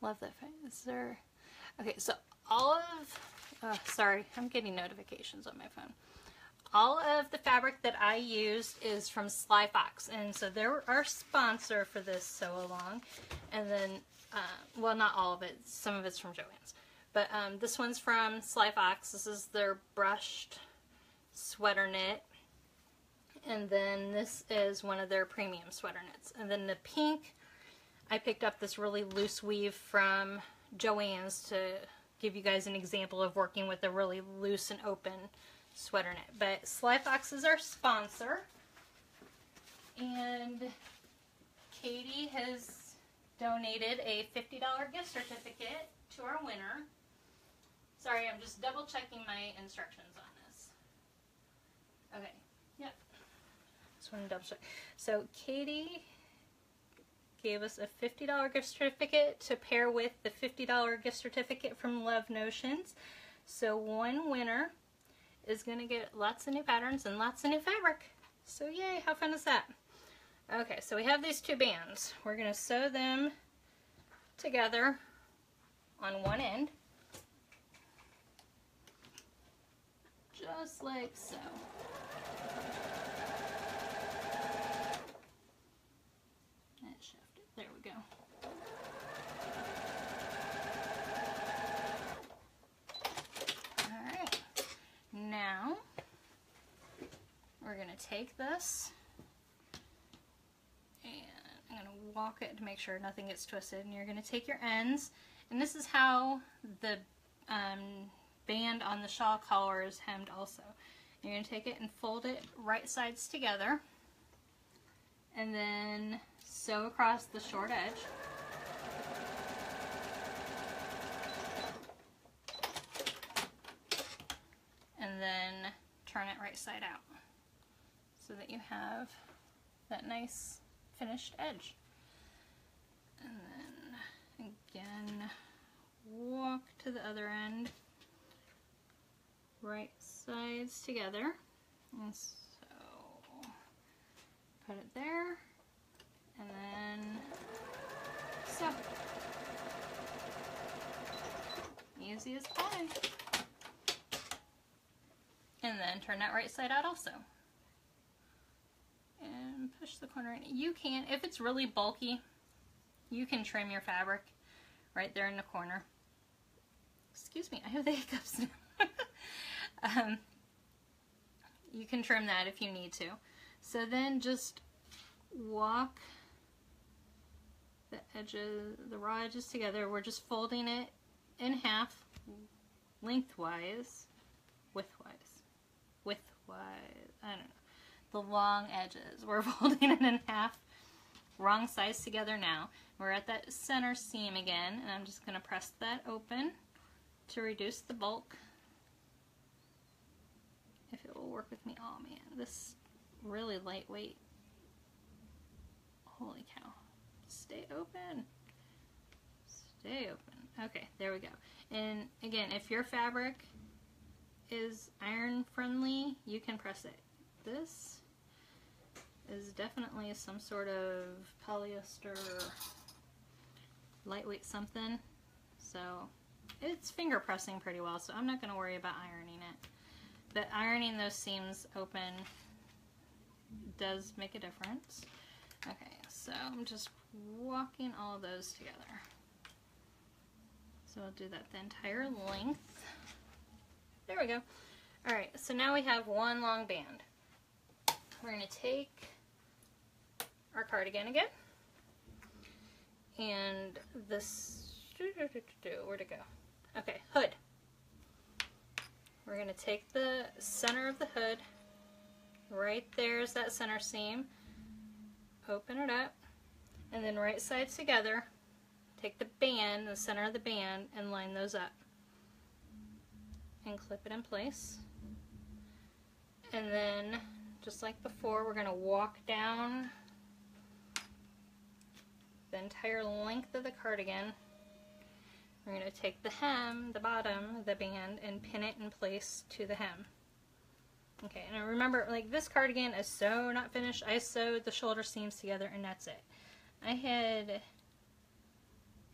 S1: love that. Is there, okay, so all of, sorry, I'm getting notifications on my phone. All of the fabric that I used is from Sly Fox, and so they're our sponsor for this sew along. And then, well, not all of it, some of it's from Joann's, but this one's from Sly Fox. This is their brushed sweater knit, and then this is one of their premium sweater knits. And then the pink, I picked up this really loose weave from Joann's to give you guys an example of working with a really loose and open sweater knit. But Sly Fox is our sponsor, and Katie has donated a $50 gift certificate to our winner. Sorry, I'm just double checking my instructions on this. Okay, yep. Just want to double check. So Katie gave us a $50 gift certificate to pair with the $50 gift certificate from Love Notions. So one winner is going to get lots of new patterns and lots of new fabric. So yay, how fun is that? Okay, so we have these two bands. We're going to sew them together on one end. Just like so. And shift it. There we go. Alright. Now, we're going to take this and I'm going to walk it to make sure nothing gets twisted. And you're going to take your ends, and this is how the band on the shawl collar is hemmed also. You're going to take it and fold it right sides together and then sew across the short edge. And then turn it right side out so that you have that nice finished edge. And then again, walk to the other end, right sides together, and so put it there, and then sew. Easy as pie. And then turn that right side out also. And push the corner in. You can, if it's really bulky, you can trim your fabric right there in the corner. Excuse me, I have the hiccups now. You can trim that if you need to. So then just walk the edges, the raw edges together. We're just folding it in half, lengthwise, widthwise, I don't know. The long edges. We're folding it in half, wrong sides together now. We're at that center seam again, and I'm just going to press that open to reduce the bulk. If it will work with me. Oh man, this really lightweight. Holy cow. Stay open. Stay open. Okay, there we go. And again, if your fabric is iron friendly, you can press it. This is definitely some sort of polyester lightweight something, so it's finger pressing pretty well, so I'm not going to worry about ironing it. But ironing those seams open does make a difference. Okay, so I'm just walking all those together. So I'll do that the entire length. There we go. Alright, so now we have one long band. We're going to take our cardigan again, and this, where'd it go? Okay, hood. We're going to take the center of the hood, right there's that center seam, open it up, and then right sides together, take the band, the center of the band, and line those up, and clip it in place. And then, just like before, we're going to walk down the entire length of the cardigan. We're going to take the hem, the bottom of the band, and pin it in place to the hem. Okay, and remember, like, this cardigan is so not finished. I sewed the shoulder seams together, and that's it. I had,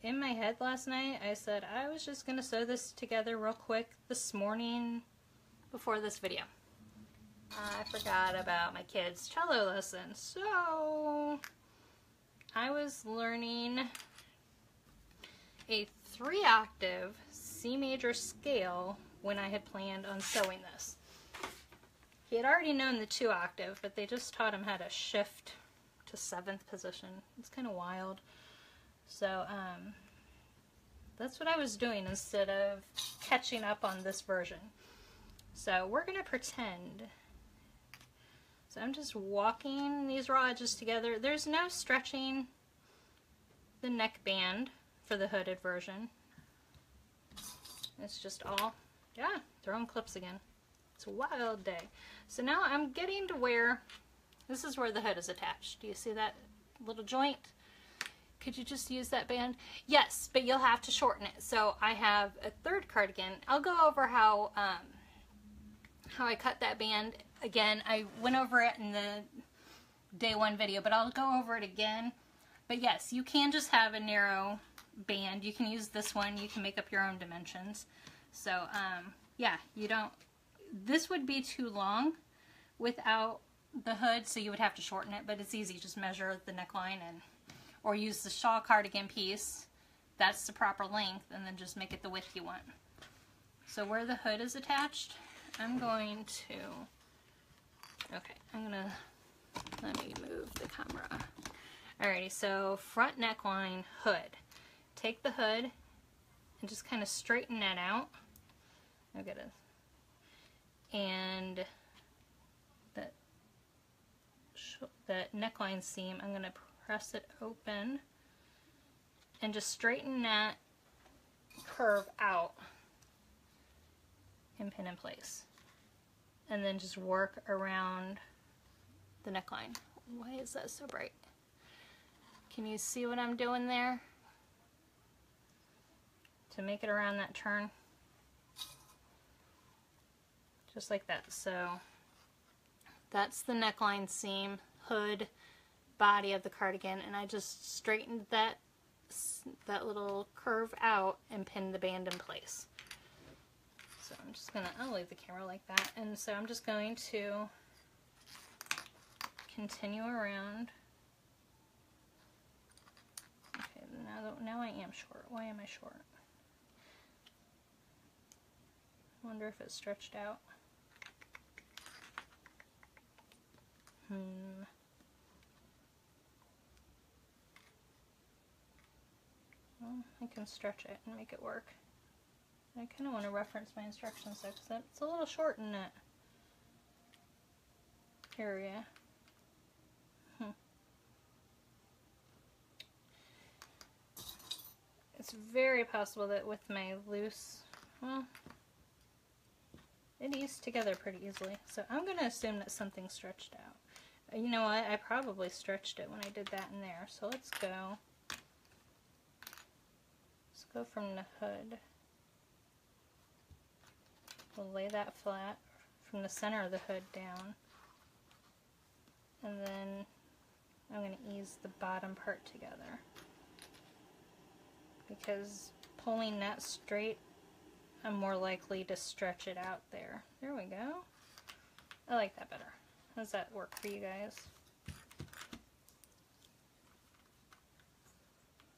S1: in my head last night, I said I was just going to sew this together real quick this morning before this video. I forgot about my kids' cello lesson, so I was learning a 3-octave C major scale when I had planned on sewing this. He had already known the 2-octave, but they just taught him how to shift to 7th position. It's kind of wild. So that's what I was doing instead of catching up on this version. So we're going to pretend. So I'm just walking these raw edges together. There's no stretching the neck band for the hooded version. It's just all, yeah, throwing clips again. It's a wild day. So now I'm getting to where, this is where the hood is attached. Do you see that little joint? Could you just use that band? Yes, but you'll have to shorten it. So I have a third cardigan. I'll go over how I cut that band. Again, I went over it in the day one video, but I'll go over it again. But yes, you can just have a narrow band. You can use this one. You can make up your own dimensions. So, yeah, you don't, this would be too long without the hood, so you would have to shorten it, but it's easy. Just measure the neckline and, or use the shawl cardigan piece. That's the proper length, and then just make it the width you want. So where the hood is attached, I'm going to, okay, let me move the camera. Alrighty, so front neckline, hood. Take the hood and just kind of straighten that out. I'll get it. And that neckline seam, I'm going to press it open and just straighten that curve out and pin in place. And then just work around the neckline. Why is that so bright? Can you see what I'm doing there? To make it around that turn. Just like that. So that's the neckline seam, hood, body of the cardigan, and I just straightened that little curve out and pinned the band in place. So I'm just gonna, I'll leave the camera like that, and so I'm just going to continue around. Okay, now I am short. Why am I short? I wonder if it's stretched out. Well, I can stretch it and make it work. I kind of want to reference my instructions though, because it's a little short in that area. It's very possible that with my loose, well, it eased together pretty easily. So I'm going to assume that something's stretched out. You know what? I probably stretched it when I did that in there. So let's go from the hood. We'll lay that flat from the center of the hood down. And then I'm going to ease the bottom part together. Because pulling that straight, I'm more likely to stretch it out there. There we go. I like that better. How does that work for you guys?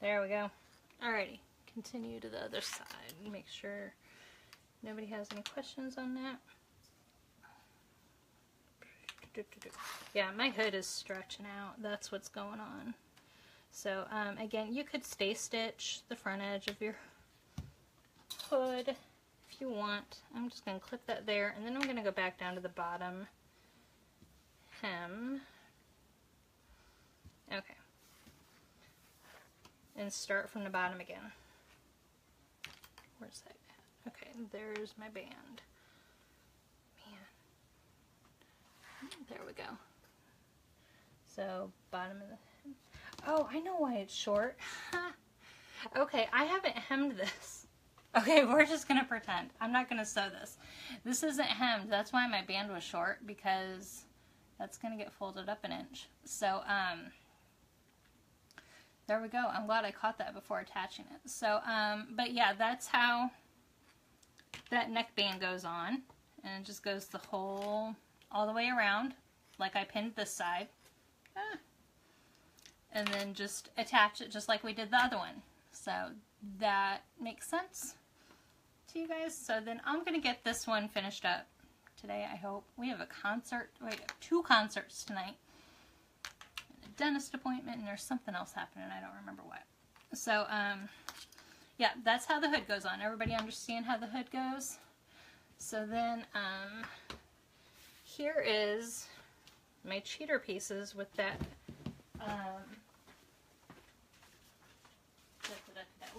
S1: There we go. Alrighty, continue to the other side. Make sure nobody has any questions on that. Yeah, my hood is stretching out. That's what's going on. So again, you could stay stitch the front edge of your hood if you want. I'm just going to clip that there, and then I'm going to go back down to the bottom hem. Okay. And start from the bottom again. Where's that at? Okay, there's my band. Man. There we go. So, bottom of the hem. Oh, I know why it's short. Okay, I haven't hemmed this. Okay, we're just going to pretend. I'm not going to sew this. This isn't hemmed. That's why my band was short, because that's going to get folded up an inch. So, there we go. I'm glad I caught that before attaching it. So, but yeah, that's how that neckband goes on. And it just goes the whole, all the way around, like I pinned this side. And then just attach it just like we did the other one. So that makes sense to you guys. So then I'm going to get this one finished up today, I hope. We have a concert, wait, 2 concerts tonight. And a dentist appointment, and there's something else happening, I don't remember what. So, yeah, that's how the hood goes on. Everybody understand how the hood goes? So then, here is my cheater pieces with that,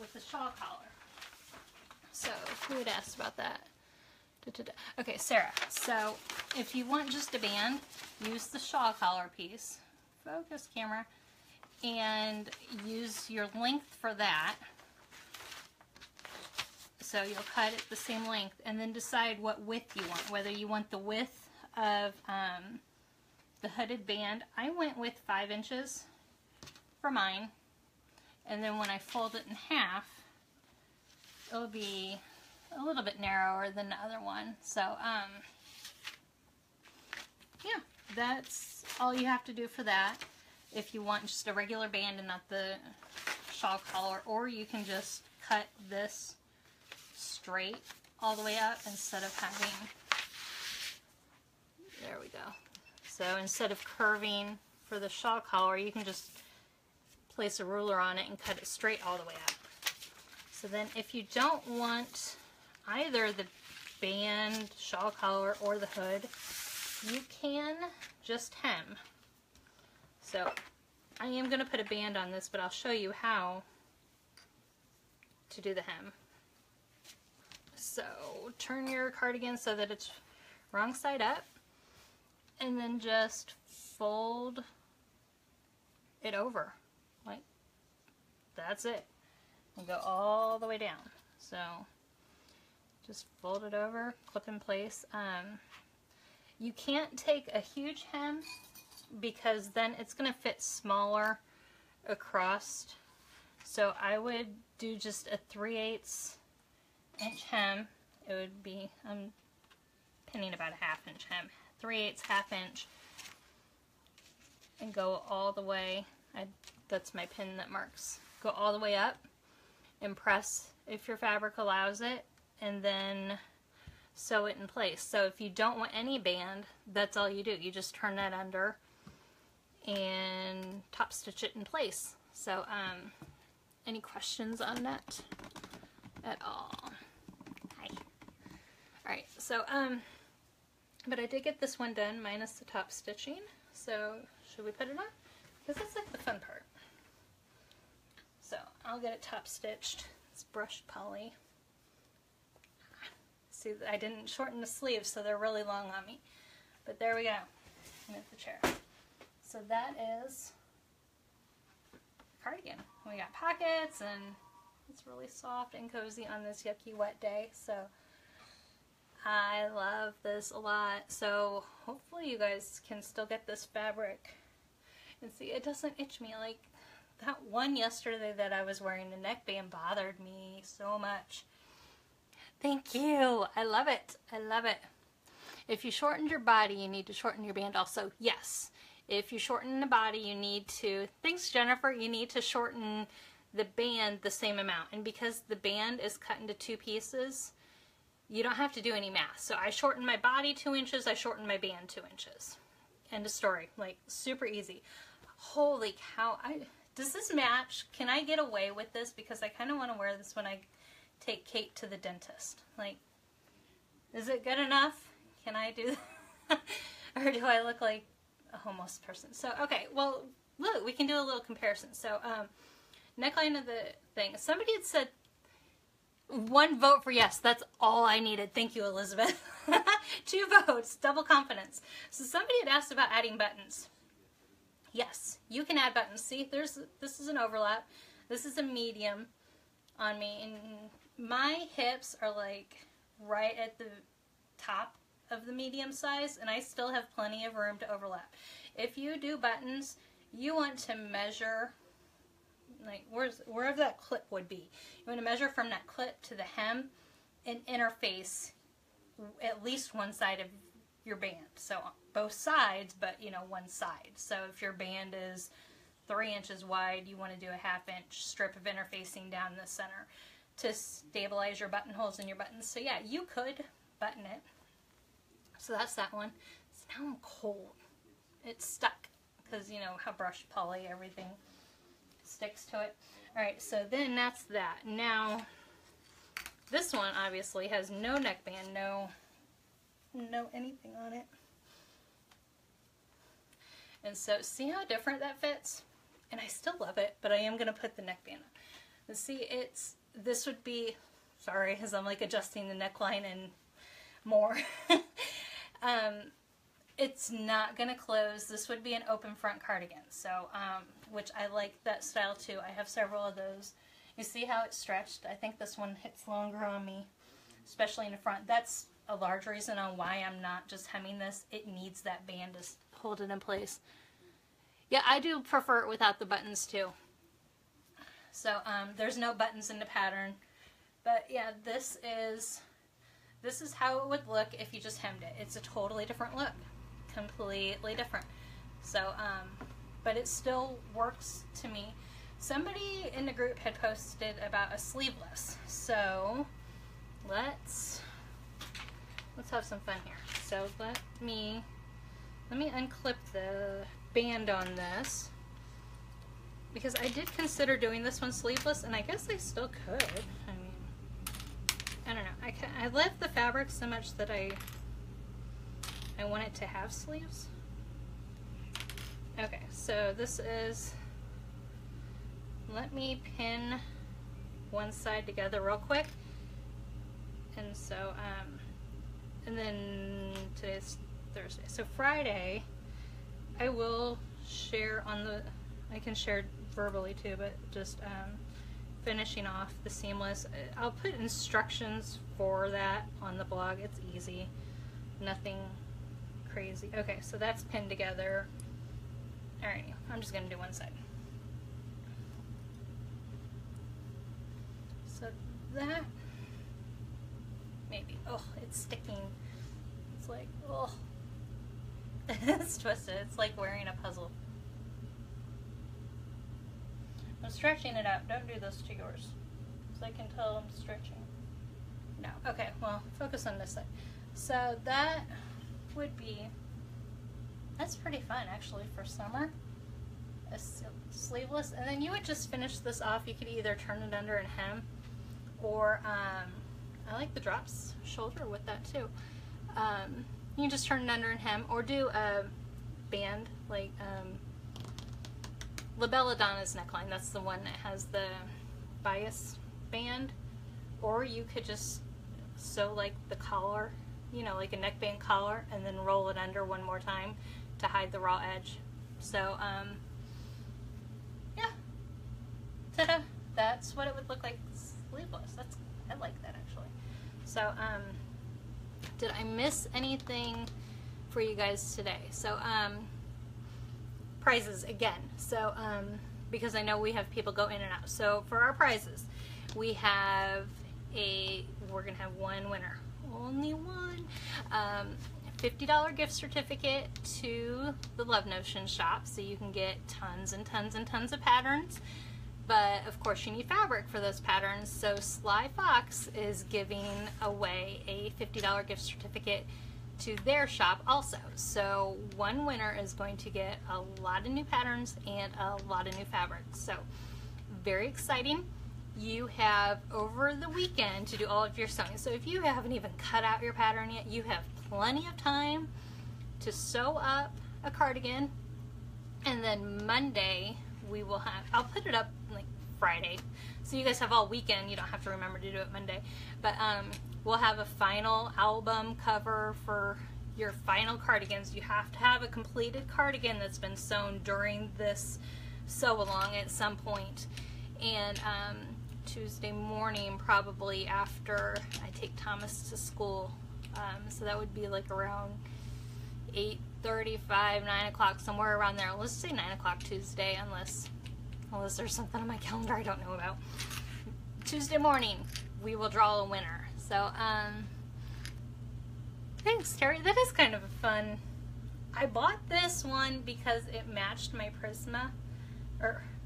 S1: with the shawl collar. So who had asked about that? Okay, Sarah. So if you want just a band, use the shawl collar piece. Focus, camera. And use your length for that. So you'll cut it the same length, and then decide what width you want. Whether you want the width of the hooded band. I went with 5 inches for mine. And then when I fold it in half, it'll be a little bit narrower than the other one. So, yeah, that's all you have to do for that. If you want just a regular band and not the shawl collar, or you can just cut this straight all the way up instead of having, there we go. So instead of curving for the shawl collar, you can just place a ruler on it and cut it straight all the way up. So then if you don't want either the band, shawl collar, or the hood, you can just hem. So I am going to put a band on this, but I'll show you how to do the hem. So turn your cardigan so that it's wrong side up, and then just fold it over. Like, that's it. And go all the way down. So just fold it over, clip in place. You can't take a huge hem because then it's going to fit smaller across. So I would do just a 3/8 inch hem. It would be, I'm pinning about a 1/2 inch hem. 3/8, 1/2 inch. And go all the way. That's my pin that marks. Go all the way up and press if your fabric allows it, and then sew it in place. So if you don't want any band, that's all you do. You just turn that under and top stitch it in place. So any questions on that at all? Hi. Alright, so but I did get this one done minus the top stitching. So should we put it on? Because that's like the fun part. So I'll get it top stitched. It's brushed poly. See, I didn't shorten the sleeves, so they're really long on me. But there we go. And it's the chair. So that is the cardigan. We got pockets, and it's really soft and cozy on this yucky wet day. So I love this a lot. So hopefully you guys can still get this fabric. And see, it doesn't itch me. Like that one yesterday that I was wearing, the neckband bothered me so much. Thank you. I love it. I love it. If you shortened your body, you need to shorten your band also. Yes. If you shorten the body, you need to, thanks Jennifer, you need to shorten the band the same amount. And because the band is cut into 2 pieces, you don't have to do any math. So I shortened my body 2 inches, I shortened my band 2 inches. End of story. Like, super easy. Holy cow. Does this match? Can I get away with this? Because I kind of want to wear this when I take Kate to the dentist. Like, is it good enough? Can I do that? Or do I look like a homeless person? So, okay, well, look, we can do a little comparison. So, neckline of the thing. Somebody had said 1 vote for yes. That's all I needed. Thank you, Elizabeth. 2 votes. Double confidence. So somebody had asked about adding buttons. Yes, you can add buttons. See, this is an overlap. This is a medium on me, and my hips are like right at the top of the medium size, and I still have plenty of room to overlap. If you do buttons, you want to measure, like wherever that clip would be. You want to measure from that clip to the hem and interface at least one side of your band. So both sides, but you know, one side. So if your band is 3 inches wide, you want to do a 1/2 inch strip of interfacing down the center to stabilize your buttonholes in your buttons. So yeah, you could button it. So that's that one. So now I'm cold. It's stuck because you know how brushed poly, everything sticks to it. Alright, so then that's that. Now, this one obviously has no neckband, no anything on it. And so, see how different that fits? And I still love it, but I am going to put the neckband on. And see, this would be sorry, as I'm like adjusting the neckline and more. It's not going to close. This would be an open front cardigan, so which I like that style too. I have several of those. You see how it's stretched? I think this one hits longer on me, especially in the front. That's a large reason on why I'm not just hemming this. It needs that band to hold it in place. Yeah, I do prefer it without the buttons too. So there's no buttons in the pattern, but yeah, this is how it would look if you just hemmed it. It's a totally different look. Completely different. So but it still works to me. Somebody in the group had posted about a sleeveless, so let's have some fun here. So let me unclip the band on this, because I did consider doing this one sleeveless, and I guess I still could. I mean, I don't know, I love the fabric so much that I want it to have sleeves. Okay, so this is, let me pin one side together real quick. And so, and then today's Thursday. So Friday, I will share on the, I can share verbally too, but just finishing off the seamless. I'll put instructions for that on the blog. It's easy, nothing crazy. Okay, so that's pinned together. Alrighty, I'm just gonna do one side. So that, maybe, oh, it's sticking. It's like, oh, it's twisted. It's like wearing a puzzle. I'm stretching it out. Don't do this to yours, so I can tell I'm stretching. No, okay, well, focus on this side. So that would be, that's pretty fun actually for summer, a sleeveless. And then you would just finish this off. You could either turn it under and hem, or I like the drops shoulder with that too. You can just turn it under and hem, or do a band like La Belladonna's neckline. That's the one that has the bias band. Or you could just sew like the collar, you know, like a neckband collar, and then roll it under one more time to hide the raw edge. So, yeah, ta-da! That's what it would look like sleeveless. I like that actually. So, did I miss anything for you guys today? So, prizes again. So, because I know we have people go in and out. So, for our prizes, we have we're gonna have one winner. Only one. $50 gift certificate to the Love Notion shop, so you can get tons and tons and tons of patterns. But of course you need fabric for those patterns, so Sly Fox is giving away a $50 gift certificate to their shop also. So one winner is going to get a lot of new patterns and a lot of new fabrics. So very exciting. You have over the weekend to do all of your sewing. So if you haven't even cut out your pattern yet, you have plenty of time to sew up a cardigan. And then Monday we will have, I'll put it up like Friday, so you guys have all weekend. You don't have to remember to do it Monday. But we'll have a final album cover for your final cardigans. You have to have a completed cardigan that's been sewn during this sew along at some point. And Tuesday morning, probably after I take Thomas to school. So that would be like around 8:35, 9 o'clock, somewhere around there. Let's say 9 o'clock Tuesday, unless there's something on my calendar I don't know about. Tuesday morning, we will draw a winner. So, thanks, Terry. That is kind of a fun. I bought this one because it matched my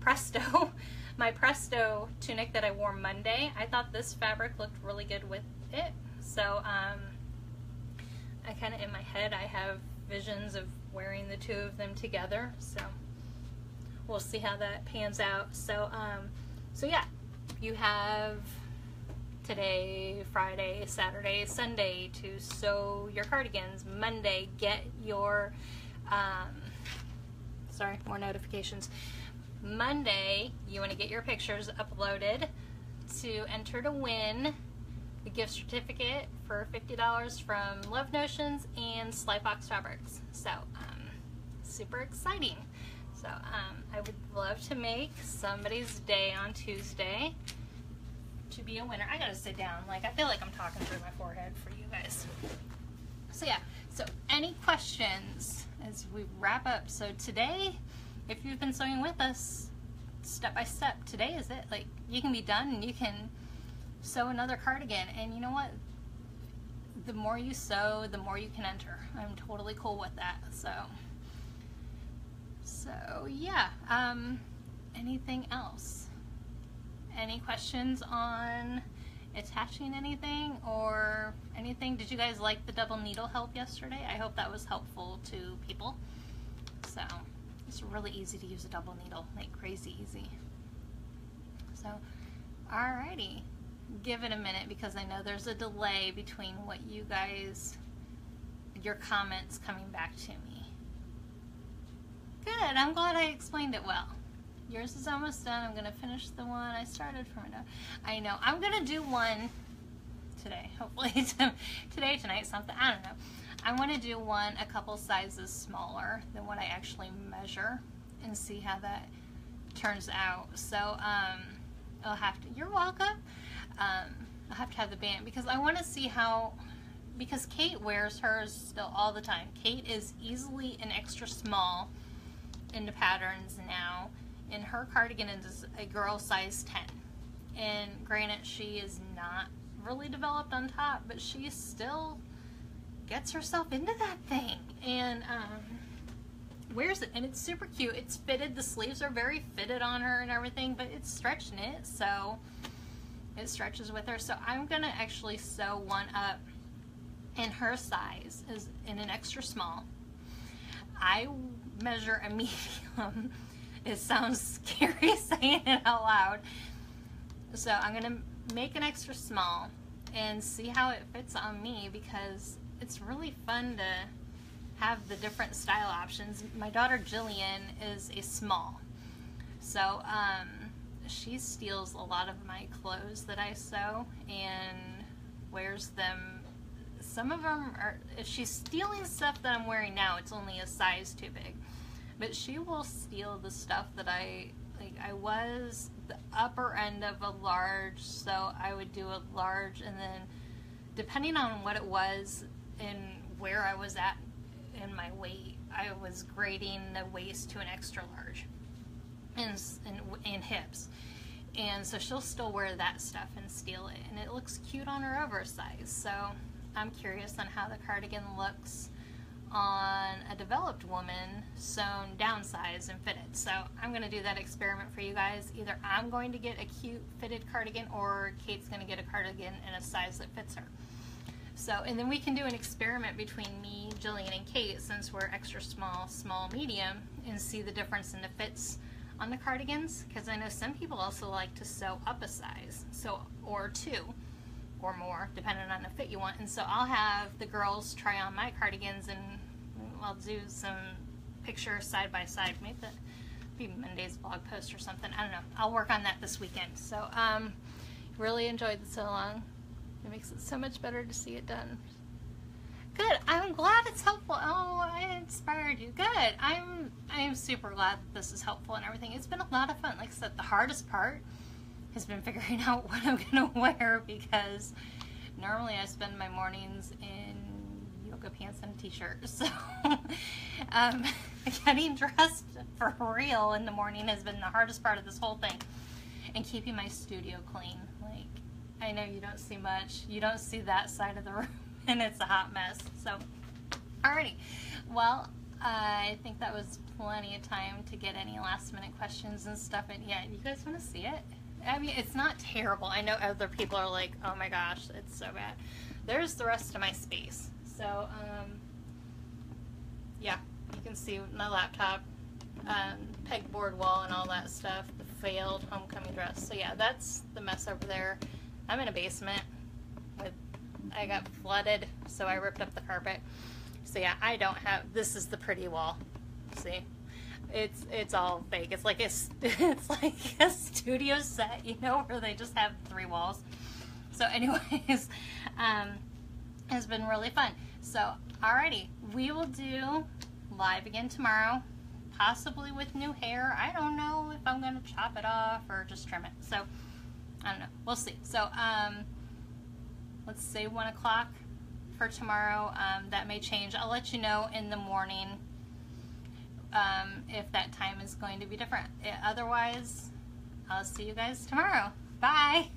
S1: Presto, my Presto tunic that I wore Monday. I thought this fabric looked really good with it. So, I kind of, in my head, I have visions of wearing the two of them together. So, we'll see how that pans out. So, so yeah, you have today, Friday, Saturday, Sunday to sew your cardigans. Monday, get your, sorry, more notifications. Monday, you want to get your pictures uploaded to enter to win a gift certificate for $50 from Love Notions and Slybox Fabrics. So, super exciting. So, I would love to make somebody's day on Tuesday to be a winner. I gotta sit down. Like, I feel like I'm talking through my forehead for you guys. So, yeah. So, any questions as we wrap up? So, today, if you've been sewing with us, step by step, today is it. Like, you can be done and you can sew another cardigan, and you know what, the more you sew, the more you can enter. I'm totally cool with that. So yeah, anything else? Any questions on attaching anything or anything? Did you guys like the double needle help yesterday? I hope that was helpful to people. So it's really easy to use a double needle, like crazy easy. So alrighty, give it a minute because I know there's a delay between what you guys, your comments coming back to me. Good, I'm glad I explained it well. Yours is almost done. I'm gonna finish the one I started from it. I know, I'm gonna do one today, hopefully today, tonight, something, I don't know. I want to do one a couple sizes smaller than what I actually measure and see how that turns out. So I'll have to, you're welcome. I'll have to have the band because I want to see how, because Kate wears hers still all the time. Kate is easily an extra small into patterns now, and her cardigan is a girl size 10. And granted, she is not really developed on top, but she still gets herself into that thing and wears it, and it's super cute. It's fitted, the sleeves are very fitted on her and everything, but it's stretch knit, so it stretches with her. So I'm gonna actually sew one up in her size, is in an extra small. I measure a medium. It sounds scary saying it out loud. So I'm gonna make an extra small and see how it fits on me, because it's really fun to have the different style options. My daughter Jillian is a small, so she steals a lot of my clothes that I sew and wears them. Some of them are, if she's stealing stuff that I'm wearing now, it's only a size too big, but she will steal the stuff that I was the upper end of a large, so I would do a large, and then depending on what it was and where I was at in my weight, I was grading the waist to an extra large and hips. And so she'll still wear that stuff and steal it, and it looks cute on her oversized. So I'm curious on how the cardigan looks on a developed woman sewn downsized and fitted. So I'm going to do that experiment for you guys. Either I'm going to get a cute fitted cardigan, or Kate's going to get a cardigan in a size that fits her. So, and then we can do an experiment between me, Jillian, and Kate, since we're extra small, small, medium, and see the difference in the fits on the cardigans, because I know some people also like to sew up a size, so, or two or more, depending on the fit you want. And so I'll have the girls try on my cardigans, and I'll do some pictures side by side. Maybe that be Monday's blog post or something. I don't know. I'll work on that this weekend. So really enjoyed the sew along. It makes it so much better to see it done. Good. I'm glad it's helpful. Oh, I inspired you. Good. I'm super glad that this is helpful and everything. It's been a lot of fun. Like I said, the hardest part has been figuring out what I'm going to wear, because normally I spend my mornings in yoga pants and a t-shirt. So getting dressed for real in the morning has been the hardest part of this whole thing. And keeping my studio clean. Like, I know you don't see much. You don't see that side of the room, and it's a hot mess. So, alrighty. Well, I think that was plenty of time to get any last minute questions and stuff. And yeah, you guys want to see it? I mean, it's not terrible. I know other people are like, oh my gosh, it's so bad. There's the rest of my space. So, yeah, you can see my laptop, pegboard wall and all that stuff, the failed homecoming dress. So yeah, that's the mess over there. I'm in a basement with, I got flooded, so I ripped up the carpet. So yeah, I don't have, this is the pretty wall. See? It's all fake. It's like a studio set, you know, where they just have 3 walls. So anyways, it's been really fun. So alrighty, we will do live again tomorrow, possibly with new hair. I don't know if I'm gonna chop it off or just trim it. So I don't know, we'll see. So let's say 1 o'clock for tomorrow. That may change. I'll let you know in the morning if that time is going to be different. Otherwise, I'll see you guys tomorrow. Bye.